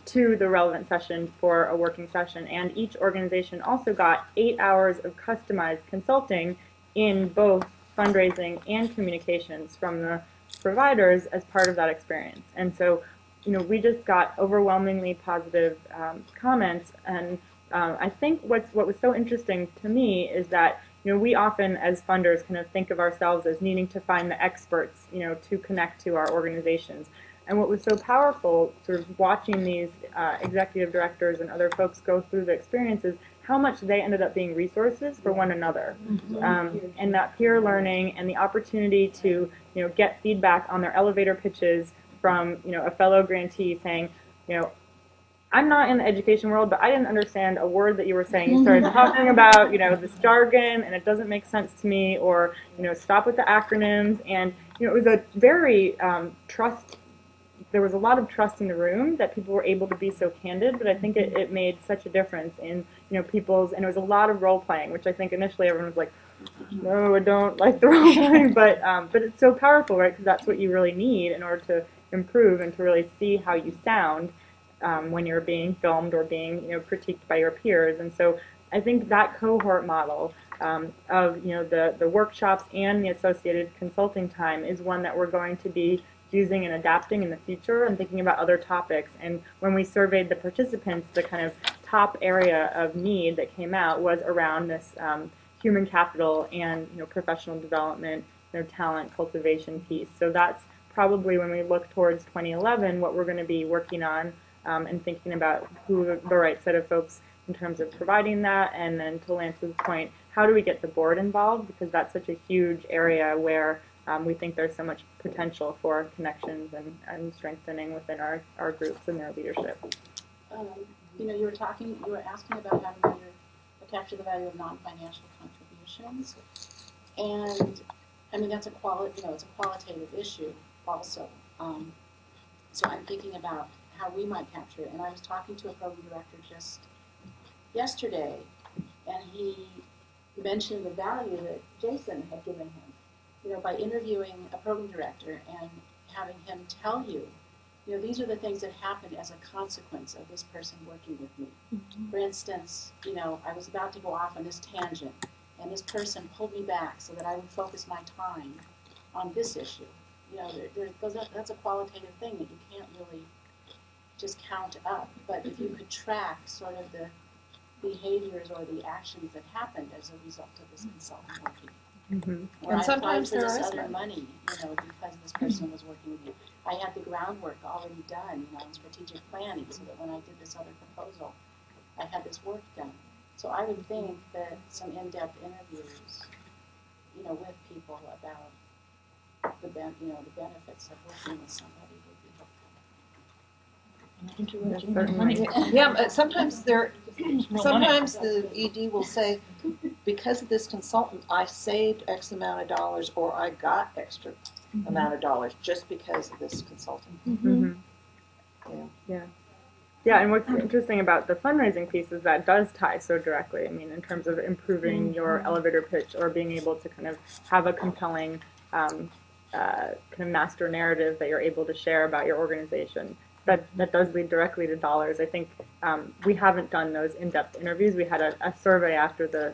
to the relevant session for a working session. And each organization also got 8 hours of customized consulting in both fundraising and communications from the providers as part of that experience. And so, we just got overwhelmingly positive comments. And I think what was so interesting to me is that we often, as funders, kind of think of ourselves as needing to find the experts, to connect to our organizations. And what was so powerful, sort of watching these executive directors and other folks go through the experiences, how much they ended up being resources for one another. And that peer learning and the opportunity to, get feedback on their elevator pitches from, a fellow grantee saying, I'm not in the education world, but I didn't understand a word that you were saying. You started talking about, this jargon, and it doesn't make sense to me, or, stop with the acronyms. And, it was a very there was a lot of trust in the room that people were able to be so candid, but I think it made such a difference in, people's, and it was a lot of role playing, which I think initially everyone was like, no, I don't like the role playing, but it's so powerful, right? Because that's what you really need in order to improve and to really see how you sound when you're being filmed or being critiqued by your peers. And so I think that cohort model of the workshops and the associated consulting time is one that we're going to be using and adapting in the future and thinking about other topics. And when we surveyed the participants, the kind of top area of need that came out was around this human capital and professional development, talent cultivation piece. So that's probably when we look towards 2011, what we're going to be working on and thinking about who the right set of folks in terms of providing that. And then to Lance's point, how do we get the board involved? Because that's such a huge area where we think there's so much potential for connections and strengthening within our groups and their leadership. You were asking about how to capture the value of non-financial contributions. And I mean, that's it's a qualitative issue also. So I'm thinking about how we might capture it. And I was talking to a program director just yesterday, and he mentioned the value that Jason had given him, by interviewing a program director and having him tell you, these are the things that happened as a consequence of this person working with me. Mm-hmm. For instance, I was about to go off on this tangent, and this person pulled me back so that I would focus my time on this issue. That's a qualitative thing that you can't really just count up. But if you could track sort of the behaviors or the actions that happened as a result of this consultant working. Mm-hmm. And sometimes there is other money, because this person was working with you. I had the groundwork already done, in strategic planning, so that when I did this other proposal, I had this work done. So I would think that some in-depth interviews, with people about the benefits of working with somebody would be helpful. Yeah, but sometimes the ED will say, because of this consultant, I saved X amount of dollars, or I got extra amount of dollars just because of this consultant. Mm-hmm. Yeah, and what's interesting about the fundraising piece is that does tie so directly. I mean, in terms of improving your elevator pitch or being able to kind of have a compelling kind of master narrative that you're able to share about your organization. That does lead directly to dollars. I think we haven't done those in-depth interviews. We had a survey after the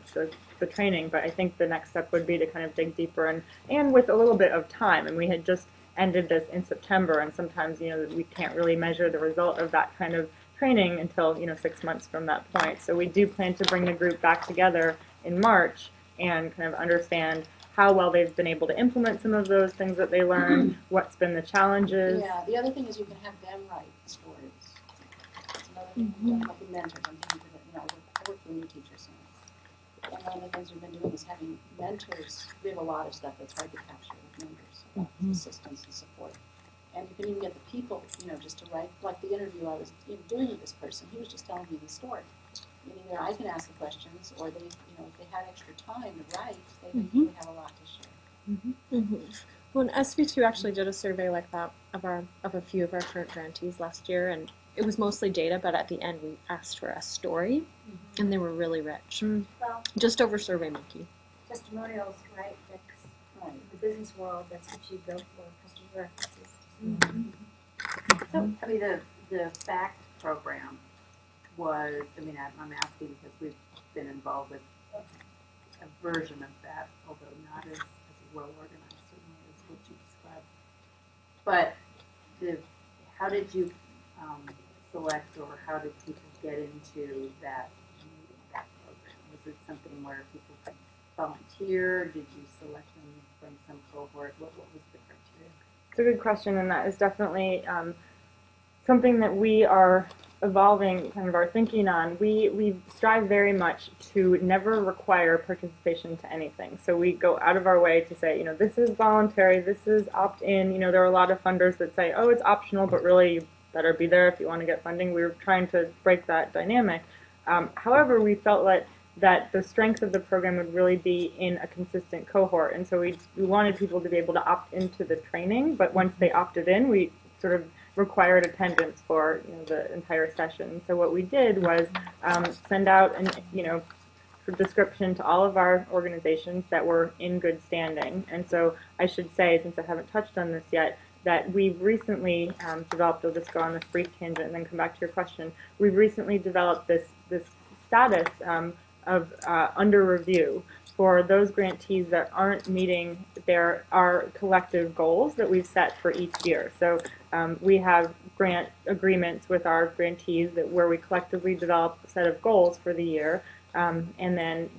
training, but I think the next step would be to kind of dig deeper and with a little bit of time. And we had just ended this in September, and sometimes we can't really measure the result of that kind of training until 6 months from that point. So we do plan to bring the group back together in March and kind of understand how well they've been able to implement some of those things that they learned, what's been the challenges. Yeah, the other thing is you can have them write stories. That's another thing we've done with mentors. I'm thinking that, I work for new teachers. And one of the things we've been doing is having mentors. We have a lot of stuff that's hard to capture with mentors, assistance and support. And you can even get the people, just to write, like the interview I was doing with this person. He was just telling me the story. And either I can ask the questions, or they, if they had extra time to write, they would have a lot to share. Well, and SV2 actually did a survey like that of a few of our current grantees last year, and it was mostly data, but at the end we asked for a story, and they were really rich. Well, just over SurveyMonkey. Testimonials, right? That's in the business world. That's what you go for, customer references. So, I mean, the FACT program was, I'm asking because we've been involved with a version of that, although not as well organized certainly as what you described. But how did you select, or how did people get into that program? Was it something where people could volunteer? Did you select them from some cohort? What was the criteria? It's a good question, and that is definitely something that we are evolving kind of our thinking on. We strive very much to never require participation to anything. So we go out of our way to say, this is voluntary, this is opt-in. There are a lot of funders that say, oh, it's optional, but really you better be there if you want to get funding. We were trying to break that dynamic. However, we felt that the strength of the program would really be in a consistent cohort. And so we wanted people to be able to opt into the training, but once they opted in, we sort of required attendance for the entire session. So what we did was send out an description to all of our organizations that were in good standing. And so I should say, since I haven't touched on this yet, that we've recently developed, I'll just go on this brief tangent and then come back to your question, we've recently developed this status under review for those grantees that aren't meeting our collective goals that we've set for each year. So we have grant agreements with our grantees where we collectively develop a set of goals for the year, and then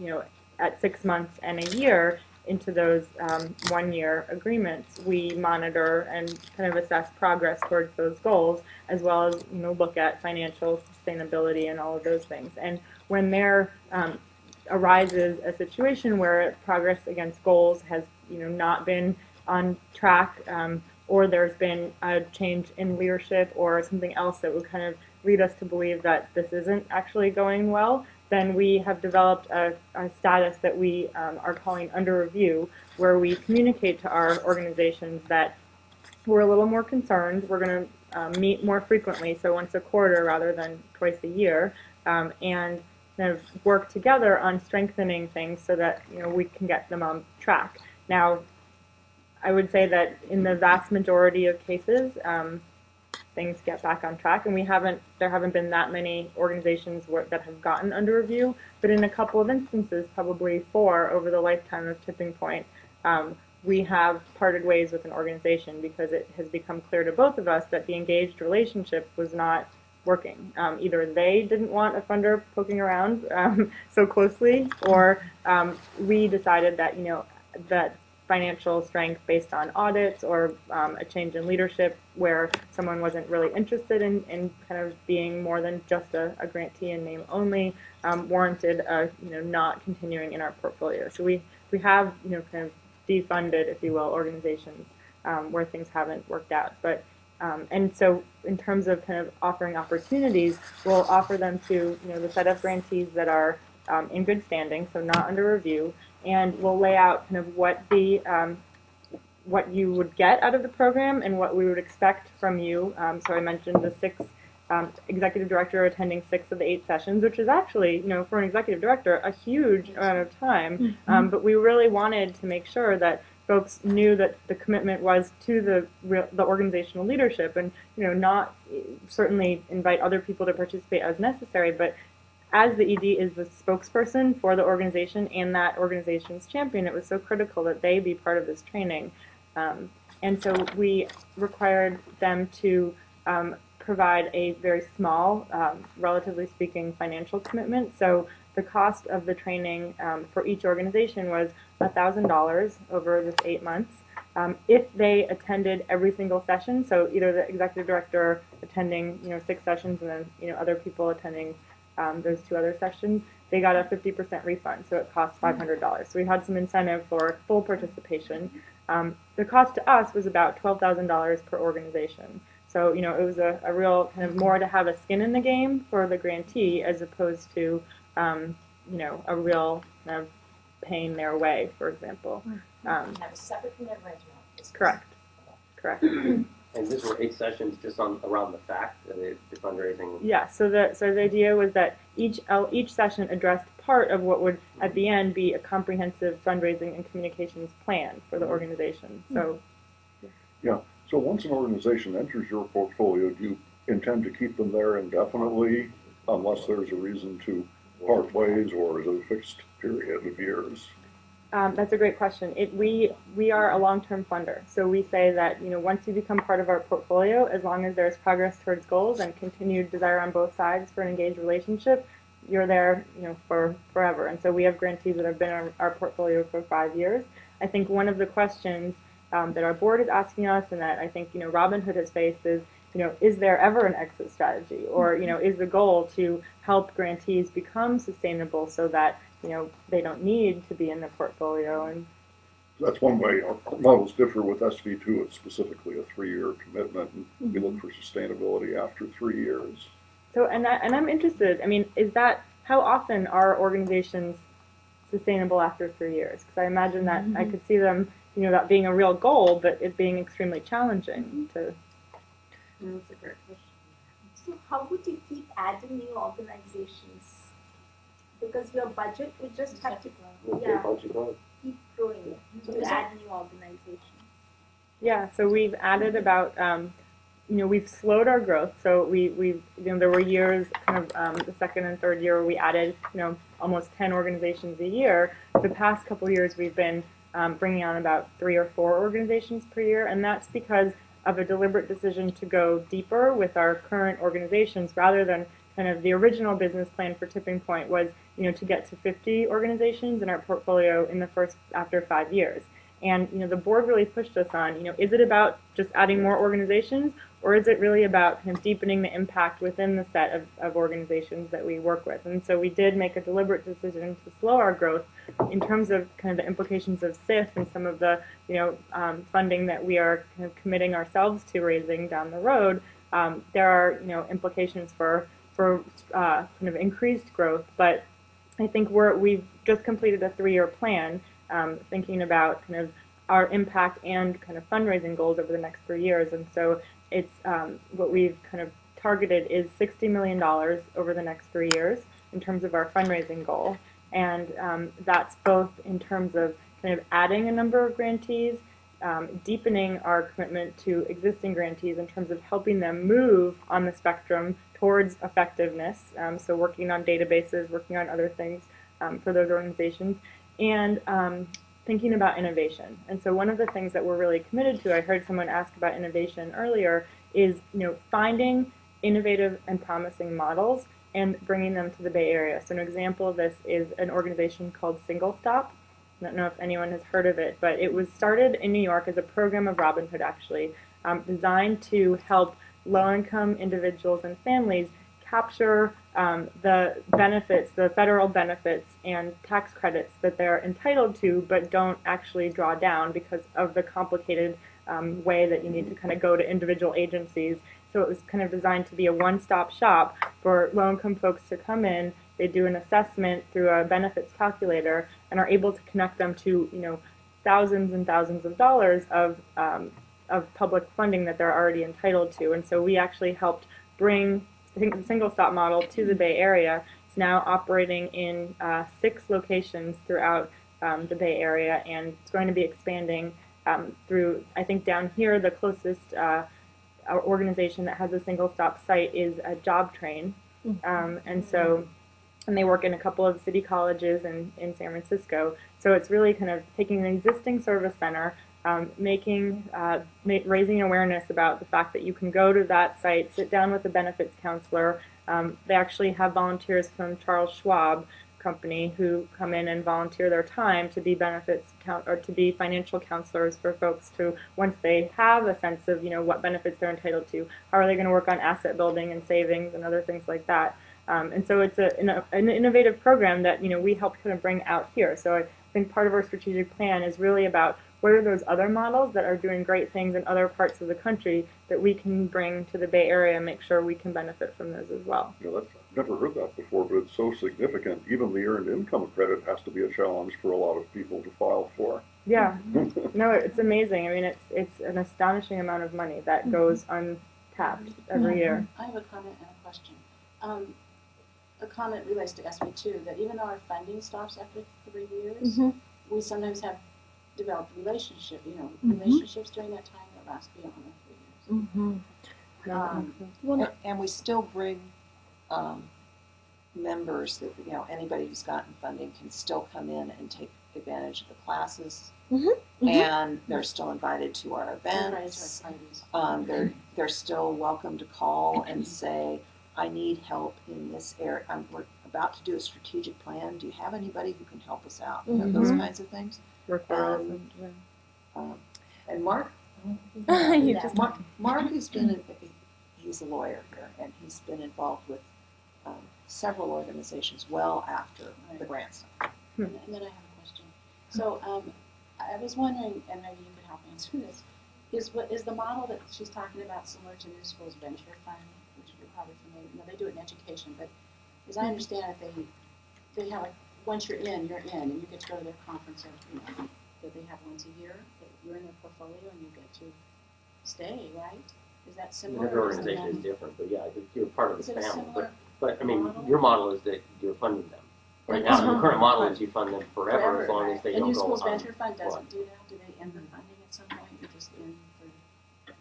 at 6 months and a year into those 1-year agreements, we monitor and kind of assess progress towards those goals, as well as look at financial sustainability and all of those things. And when there arises a situation where progress against goals has not been on track, or there's been a change in leadership or something else that would kind of lead us to believe that this isn't actually going well, then we have developed a status that we are calling under review, where we communicate to our organizations that we're a little more concerned. We're going to meet more frequently, so once a quarter rather than twice a year, and kind of work together on strengthening things so that we can get them on track. Now, I would say that in the vast majority of cases, things get back on track, and there haven't been that many organizations that have gotten under review, but in a couple of instances, probably 4 over the lifetime of Tipping Point, we have parted ways with an organization because it has become clear to both of us that the engaged relationship was not working. Either they didn't want a funder poking around so closely, or we decided that that financial strength based on audits or a change in leadership where someone wasn't really interested in kind of being more than just a grantee in name only warranted not continuing in our portfolio. So we have kind of defunded, if you will, organizations where things haven't worked out. But and so in terms of kind of offering opportunities, we'll offer them to the set of grantees that are in good standing, so not under review, and we'll lay out kind of what you would get out of the program and what we would expect from you. So I mentioned the 6 executive director attending 6 of the 8 sessions, which is actually, for an executive director, a huge amount of time. But we really wanted to make sure that folks knew that the commitment was to the organizational leadership, and not certainly invite other people to participate as necessary, but as the ED is the spokesperson for the organization and that organization's champion, it was so critical that they be part of this training. And so we required them to provide a very small, relatively speaking, financial commitment. So the cost of the training for each organization was $1,000 over this 8 months. If they attended every single session, so either the executive director attending 6 sessions and then other people attending those 2 other sessions, they got a 50% refund, so it cost $500. So we had some incentive for full participation. The cost to us was about $12,000 per organization. So it was a real kind of more to have a skin in the game for the grantee as opposed to a real kind of paying their way, for example. That was separate from their rental. Correct. And these were 8 sessions just around the fact, the fundraising. Yeah. So the idea was that each session addressed part of what would at the end be a comprehensive fundraising and communications plan for the organization. So. Yeah. So once an organization enters your portfolio, do you intend to keep them there indefinitely, unless there's a reason to part ways, or is it a fixed period of years? That's a great question. We are a long-term funder, so we say that once you become part of our portfolio, as long as there's progress towards goals and continued desire on both sides for an engaged relationship, you're there for forever. And so we have grantees that have been in our portfolio for 5 years. I think one of the questions that our board is asking us, and that I think Robin Hood has faced, is there ever an exit strategy, or is the goal to help grantees become sustainable so that they don't need to be in the portfolio? And that's one way. Our models differ with SV2. It's specifically a 3-year commitment, and we look for sustainability after 3 years. So, and I'm interested. I mean, how often are organizations sustainable after 3 years? Because I imagine that I could see them, that being a real goal, but it being extremely challenging to. That's a great question. So how would you keep adding new organizations? Because your budget would just have to keep growing to add new organizations. Yeah, so we've added about we've slowed our growth. So there were years, kind of the second and third year, where we added, almost 10 organizations a year. The past couple years, we've been bringing on about 3 or 4 organizations per year, and that's because of a deliberate decision to go deeper with our current organizations rather than kind of the original business plan for Tipping Point was, to get to 50 organizations in our portfolio after 5 years. And, the board really pushed us on, is it about just adding more organizations, or is it really about kind of deepening the impact within the set of organizations that we work with? And so we did make a deliberate decision to slow our growth in terms of kind of the implications of SIF and some of the, funding that we are kind of committing ourselves to raising down the road. There are, implications for kind of increased growth, but I think we've just completed a 3-year plan, thinking about kind of our impact and kind of fundraising goals over the next 3 years. And so it's what we've kind of targeted is $60 million over the next 3 years in terms of our fundraising goal. And that's both in terms of kind of adding a number of grantees, deepening our commitment to existing grantees in terms of helping them move on the spectrum towards effectiveness, so working on databases, working on other things for those organizations, and thinking about innovation. And so one of the things that we're really committed to, I heard someone ask about innovation earlier, is finding innovative and promising models and bringing them to the Bay Area. So an example of this is an organization called Single Stop. I don't know if anyone has heard of it, but it was started in New York as a program of Robin Hood, actually, designed to help low-income individuals and families capture the benefits, the federal benefits and tax credits that they're entitled to, but don't actually draw down because of the complicated way that you need to kind of go to individual agencies. So it was kind of designed to be a one-stop shop for low-income folks to come in. They do an assessment through a benefits calculator and are able to connect them to, thousands and thousands of dollars of public funding that they're already entitled to. And so we actually helped bring the Single Stop model to the Bay Area. It's now operating in 6 locations throughout the Bay Area, and it's going to be expanding through, I think down here, the closest organization that has a Single Stop site is a Job Train. And they work in a couple of city colleges in San Francisco. So it's really kind of taking an existing service center, raising awareness about the fact that you can go to that site, sit down with a benefits counselor. They actually have volunteers from Charles Schwab company who come in and volunteer their time to be to be financial counselors for folks to, once they have a sense of what benefits they're entitled to, how are they going to work on asset building and savings and other things like that. And so it's an innovative program that we help kind of bring out here. So I think part of our strategic plan is really about what are those other models that are doing great things in other parts of the country that we can bring to the Bay Area and make sure we can benefit from those as well. I've never heard that before, but it's so significant. Even the earned income credit has to be a challenge for a lot of people to file for. Yeah, no, it's amazing. I mean, it's an astonishing amount of money that goes untapped every year. I have a comment and a question. A comment relates to SB2, that even though our funding stops after 3 years, we sometimes have developed relationships during that time that last beyond the 3 years. And we still bring members that, anybody who's gotten funding can still come in and take advantage of the classes. And they're still invited to our events. They're still welcome to call and say, I need help in this area. We're about to do a strategic plan. Do you have anybody who can help us out? Those kinds of things. And Mark, Mark has been, he's a lawyer here, and he's been involved with several organizations well after the grants. And then I have a question. So I was wondering, and maybe you could help answer this, is the model that she's talking about similar to New School's venture fund, which you're probably familiar with? They do it in education, but as I understand it, they have once you're in, and you get to go to their conference that they have once a year. That you're in their portfolio and you get to stay, right? Is that similar? Every organization is different, but yeah, you're part of the family. Similar but I mean, your model is that you're funding them. Right now, your current model is you fund them forever as long as they don't go on. And New School's venture fund doesn't do that. Do they end the funding at some point? You just end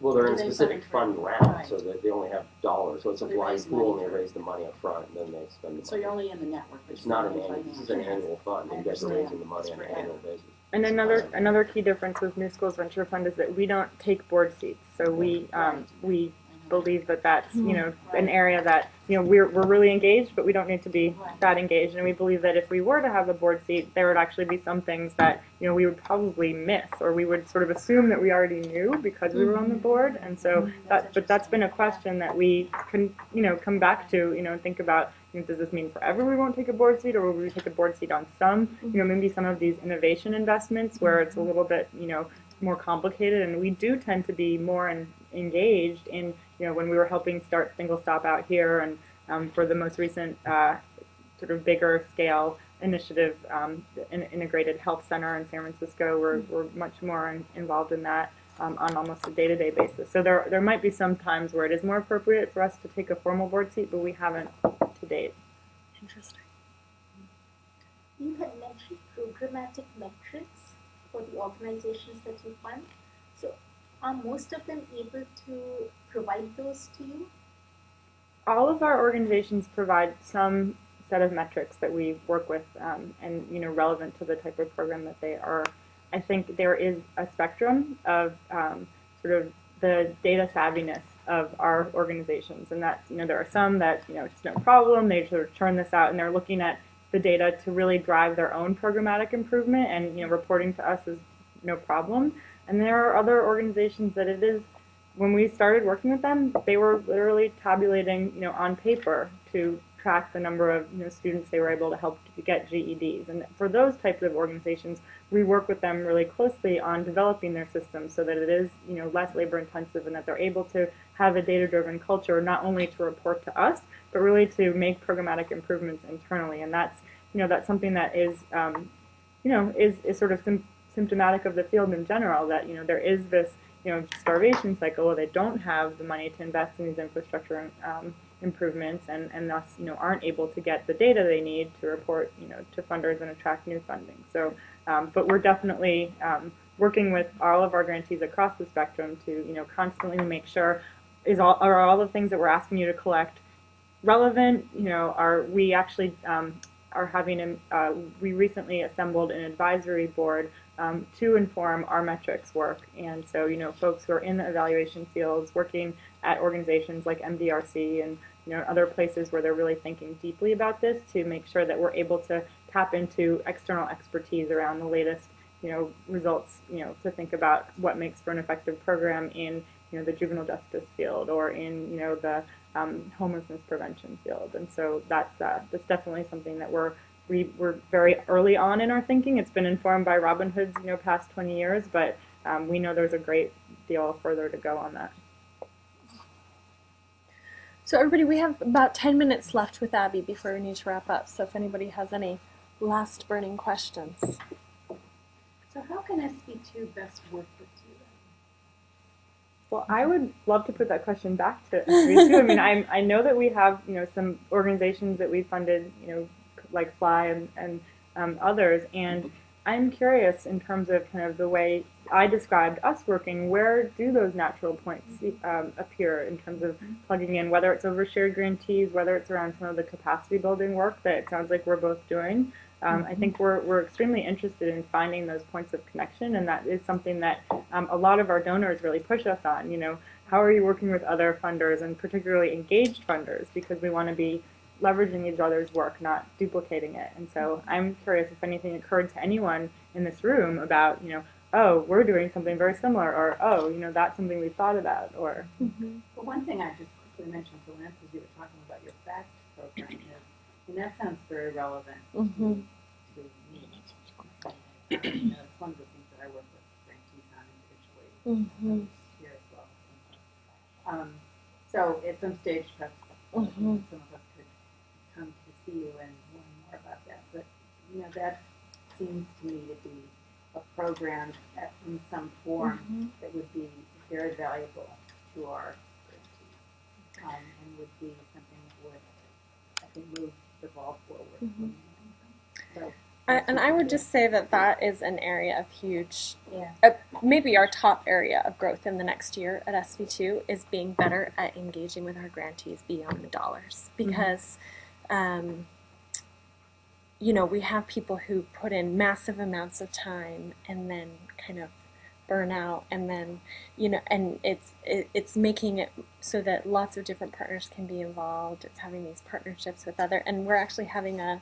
Well, they're in Do they specific fund fund for- round, right. so that they only have dollars. So it's a They blind raise pool, money and they for- raise the money up front, and then they spend the So money. you're only in the network. but It's you're not an in annual. This is an financial. annual fund, I and you guys are understand. raising the money It's on an forever. annual basis. And another key difference with New Schools Venture Fund is that we don't take board seats. So we Right. we believe that that's an Right. area that we're really engaged, but we don't need to be Right. that engaged. And we believe that if we were to have a board seat, there would actually be some things that we would probably miss, or we would sort of assume that we already knew because we were on the board. And so that's been a question that we can come back to and think about. Does this mean forever we won't take a board seat, or will we take a board seat on some maybe some of these innovation investments where it's a little bit more complicated, and we do tend to be more engaged in when we were helping start Single Stop out here, and for the most recent sort of bigger scale initiative, the Integrated Health Center in San Francisco, we're much more involved in that on almost a day-to-day basis. So there might be some times where it is more appropriate for us to take a formal board seat, but we haven't to date. Interesting. You had mentioned programmatic metrics for the organizations that you fund. So are most of them able to provide those to you? All of our organizations provide some set of metrics that we work with, and relevant to the type of program that they are. I think there is a spectrum of sort of the data savviness of our organizations, and that there are some that it's no problem, they sort of churn this out, and they're looking at the data to really drive their own programmatic improvement, and reporting to us is no problem. And there are other organizations that it is. When we started working with them, they were literally tabulating, on paper to track the number of students they were able to help to get GEDs. And for those types of organizations, we work with them really closely on developing their systems so that it is less labor intensive, and that they're able to have a data-driven culture, not only to report to us, but really to make programmatic improvements internally. And that's that's something that is is sort of symptomatic of the field in general, that there is this starvation cycle where they don't have the money to invest in these infrastructure improvements, and thus aren't able to get the data they need to report to funders and attract new funding. So but we're definitely working with all of our grantees across the spectrum to constantly make sure are all the things that we're asking you to collect relevant. Are we actually are having we recently assembled an advisory board to inform our metrics work, and so folks who are in the evaluation fields, working at organizations like MDRC and other places where they're really thinking deeply about this, to make sure that we're able to tap into external expertise around the latest results, to think about what makes for an effective program in the juvenile justice field, or in the homelessness prevention field. And so that's definitely something that we're very early on in our thinking. It's been informed by Robin Hood's past 20 years, but we know there's a great deal further to go on that. So everybody, we have about 10 minutes left with Abby before we need to wrap up. So if anybody has any last burning questions. So how can SB2 best work with you then? Well, I would love to put that question back to SB2. I mean, I know that we have some organizations that we funded, like Fly and others, and I'm curious in terms of kind of the way I described us working, where do those natural points appear in terms of plugging in, whether it's over shared grantees, whether it's around some of the capacity building work that it sounds like we're both doing. I think we're extremely interested in finding those points of connection, and that is something that a lot of our donors really push us on. How are you working with other funders, and particularly engaged funders, because we want to be leveraging each other's work, not duplicating it. And so I'm curious if anything occurred to anyone in this room about, oh, we're doing something very similar, or, oh, that's something we thought about, or. But one thing I just quickly mentioned to Lance as you were talking about your FACT program is, and that sounds very relevant to me. It's one of the things that I work with grantees on individually here as well. So at some stage, perhaps some of us could come to see you and learn more about that. But that seems to me to be a program in some form that would be very valuable to our grantees, and would be something that would, I think, move the ball forward. So, And I would just say that is an area of huge, maybe our top area of growth in the next year at SV2 is being better at engaging with our grantees beyond the dollars. Because, we have people who put in massive amounts of time and then kind of burn out, and then, and it's making it so that lots of different partners can be involved. It's having these partnerships with and we're actually having a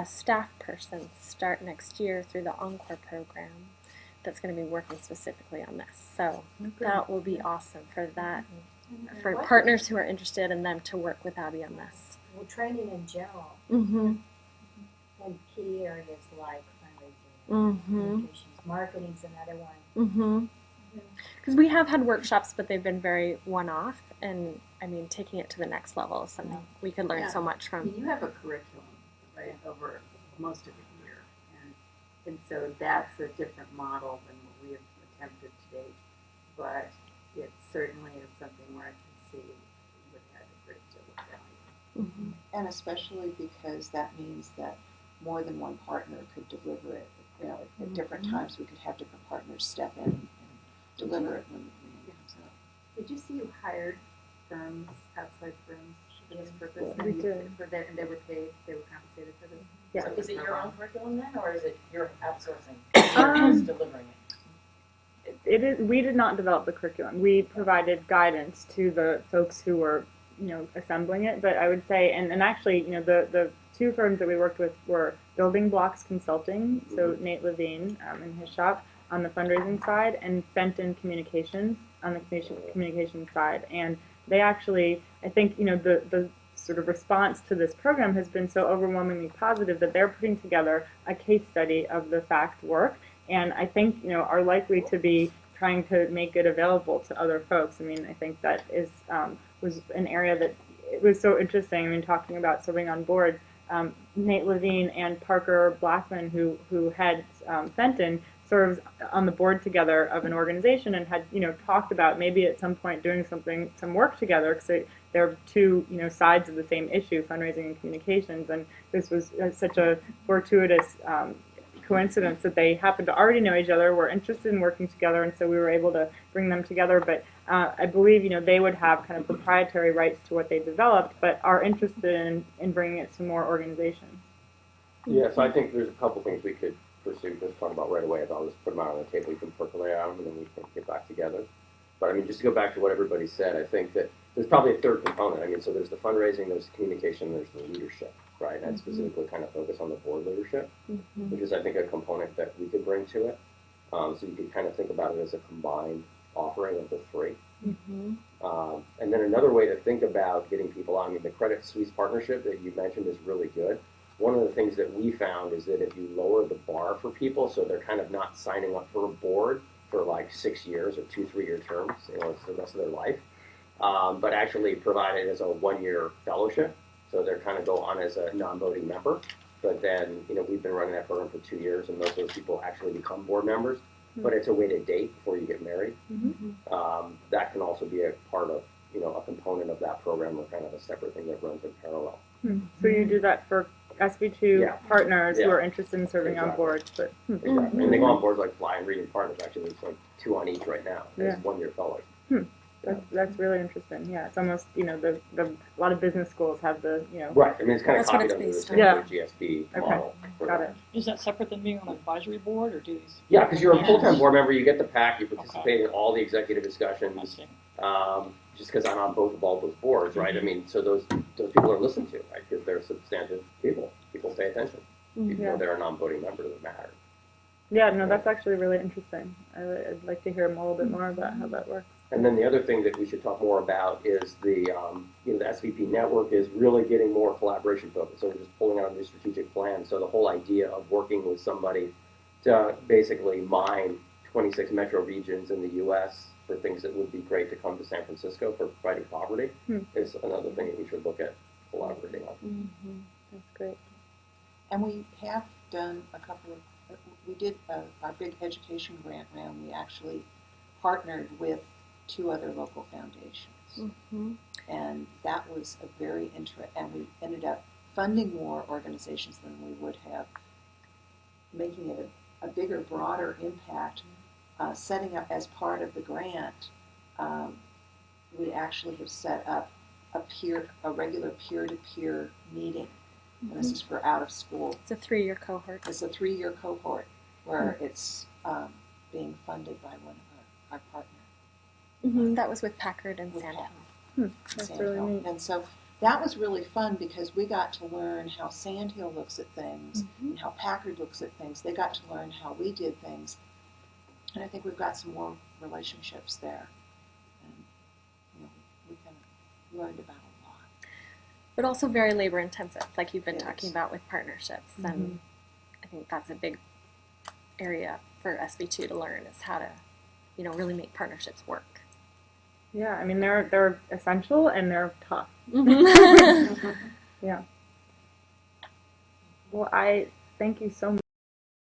staff person start next year through the Encore program that's going to be working specifically on this. So that will be awesome for that, and for partners who are interested in them to work with Abby on this. Well, training in general, Mm-hmm. and key areas like fundraising, Mm-hmm. communications, marketing's another one. Mm-hmm. Because we have had workshops, but they've been very one-off, and I mean, taking it to the next level is something we could learn so much I mean, from. you have a curriculum, right, over most of the year, and so that's a different model than what we have attempted to date, but it certainly is something where I can see would add a great deal of value. Mm-hmm. And especially because that means that more than one partner could deliver it. At different times we could have different partners step in and deliver it when it comes out. Did you see you hired firms, outside firms, for this purpose? We did. For that, and they were paid, they were compensated for this? Yeah. So is it your own curriculum then, or is it you're outsourcing? Um, Just delivering it? It is. We did not develop the curriculum. We provided guidance to the folks who were, assembling it. But I would say, and actually, the two firms that we worked with were Building Blocks Consulting, so Nate Levine in his shop on the fundraising side, and Fenton Communications on the communication side. And they actually, I think, the sort of response to this program has been so overwhelmingly positive that they're putting together a case study of the FACT work, and I think are likely to be trying to make it available to other folks. I mean, I think that was an area that it was so interesting. I mean, talking about serving on boards, Nate Levine and Parker Blackman, who heads Fenton, serves on the board together of an organization and had talked about maybe at some point doing some work together, because they're two sides of the same issue, fundraising and communications. And this was such a fortuitous coincidence that they happened to already know each other, were interested in working together, and so we were able to bring them together. But I believe they would have kind of proprietary rights to what they developed, but are interested in bringing it to more organizations. Yeah, so I think there's a couple things we could pursue, just talk about right away. I'll just put them out on the table, you can percolate on them, and then we can get back together. But I mean, just to go back to what everybody said, I think that there's probably a third component. I mean, so there's the fundraising, there's the communication, there's the leadership, right? And I'd specifically kind of focus on the board leadership, which is, I think, a component that we could bring to it. So you could kind of think about it as a combined offering of the three. And then another way to think about getting people on, I mean, the Credit Suisse partnership that you mentioned is really good. One of the things that we found is that if you lower the bar for people, so they're kind of not signing up for a board for like 6 years or 2-3-year terms, it's the rest of their life, but actually provide it as a 1-year fellowship. So they're kind of go on as a non-voting member. But then, we've been running that program for 2 years, and most of those people actually become board members. But it's a way to date before you get married. That can also be a part of, a component of that program, or kind of a separate thing that runs in parallel. So you do that for SB2 partners who Yeah. are interested in serving on boards, but Exactly. And they go on boards like Fly and Reading Partners. Actually, there's like 2 on each right now. There's Yeah. 1-year fellows. that's really interesting. Yeah, it's almost a lot of business schools have the Right. I mean, it's kind of That's what copied it's under the based on. standard GSP Okay. model. for Got that. it. Is that separate than being on an advisory board, or do these? Yeah, because you're a full-time board member, you get the PAC, you participate in all the executive I discussions. see. Just because I'm on both of all those boards, right? I mean, so those people are listened to, right? Because they're substantive people. People pay attention. Even though they're a non-voting member, doesn't matter. Yeah, no, that's actually really interesting. I'd like to hear a little bit more about how that works. And then the other thing that we should talk more about is the SVP network is really getting more collaboration focused. So we're just pulling out a new strategic plan. So the whole idea of working with somebody to basically mine 26 metro regions in the U.S. for things that would be great to come to San Francisco for fighting poverty is another thing that we should look at collaborating on. That's great. And we have done a couple of, we did our big education grant round. We actually partnered with 2 other local foundations. And that was a very and we ended up funding more organizations than we would have, making it a bigger, broader impact, setting up as part of the grant, we actually have set up a regular peer-to-peer meeting. And this is for out of school. It's a 3-year cohort. It's a 3-year cohort where it's being funded by one of our partners. That was with Packard and With Sandhill. That's Sandhill. really neat. And so that was really fun because we got to learn how Sandhill looks at things and how Packard looks at things. They got to learn how we did things. And I think we've got some more relationships there. And we kind of learned about a lot. But also very labor intensive, like you've been Yes. talking about with partnerships. And I think that's a big area for SB2 to learn is how to, really make partnerships work. Yeah, I mean they're essential and they're tough. Yeah. Well, I thank you so much.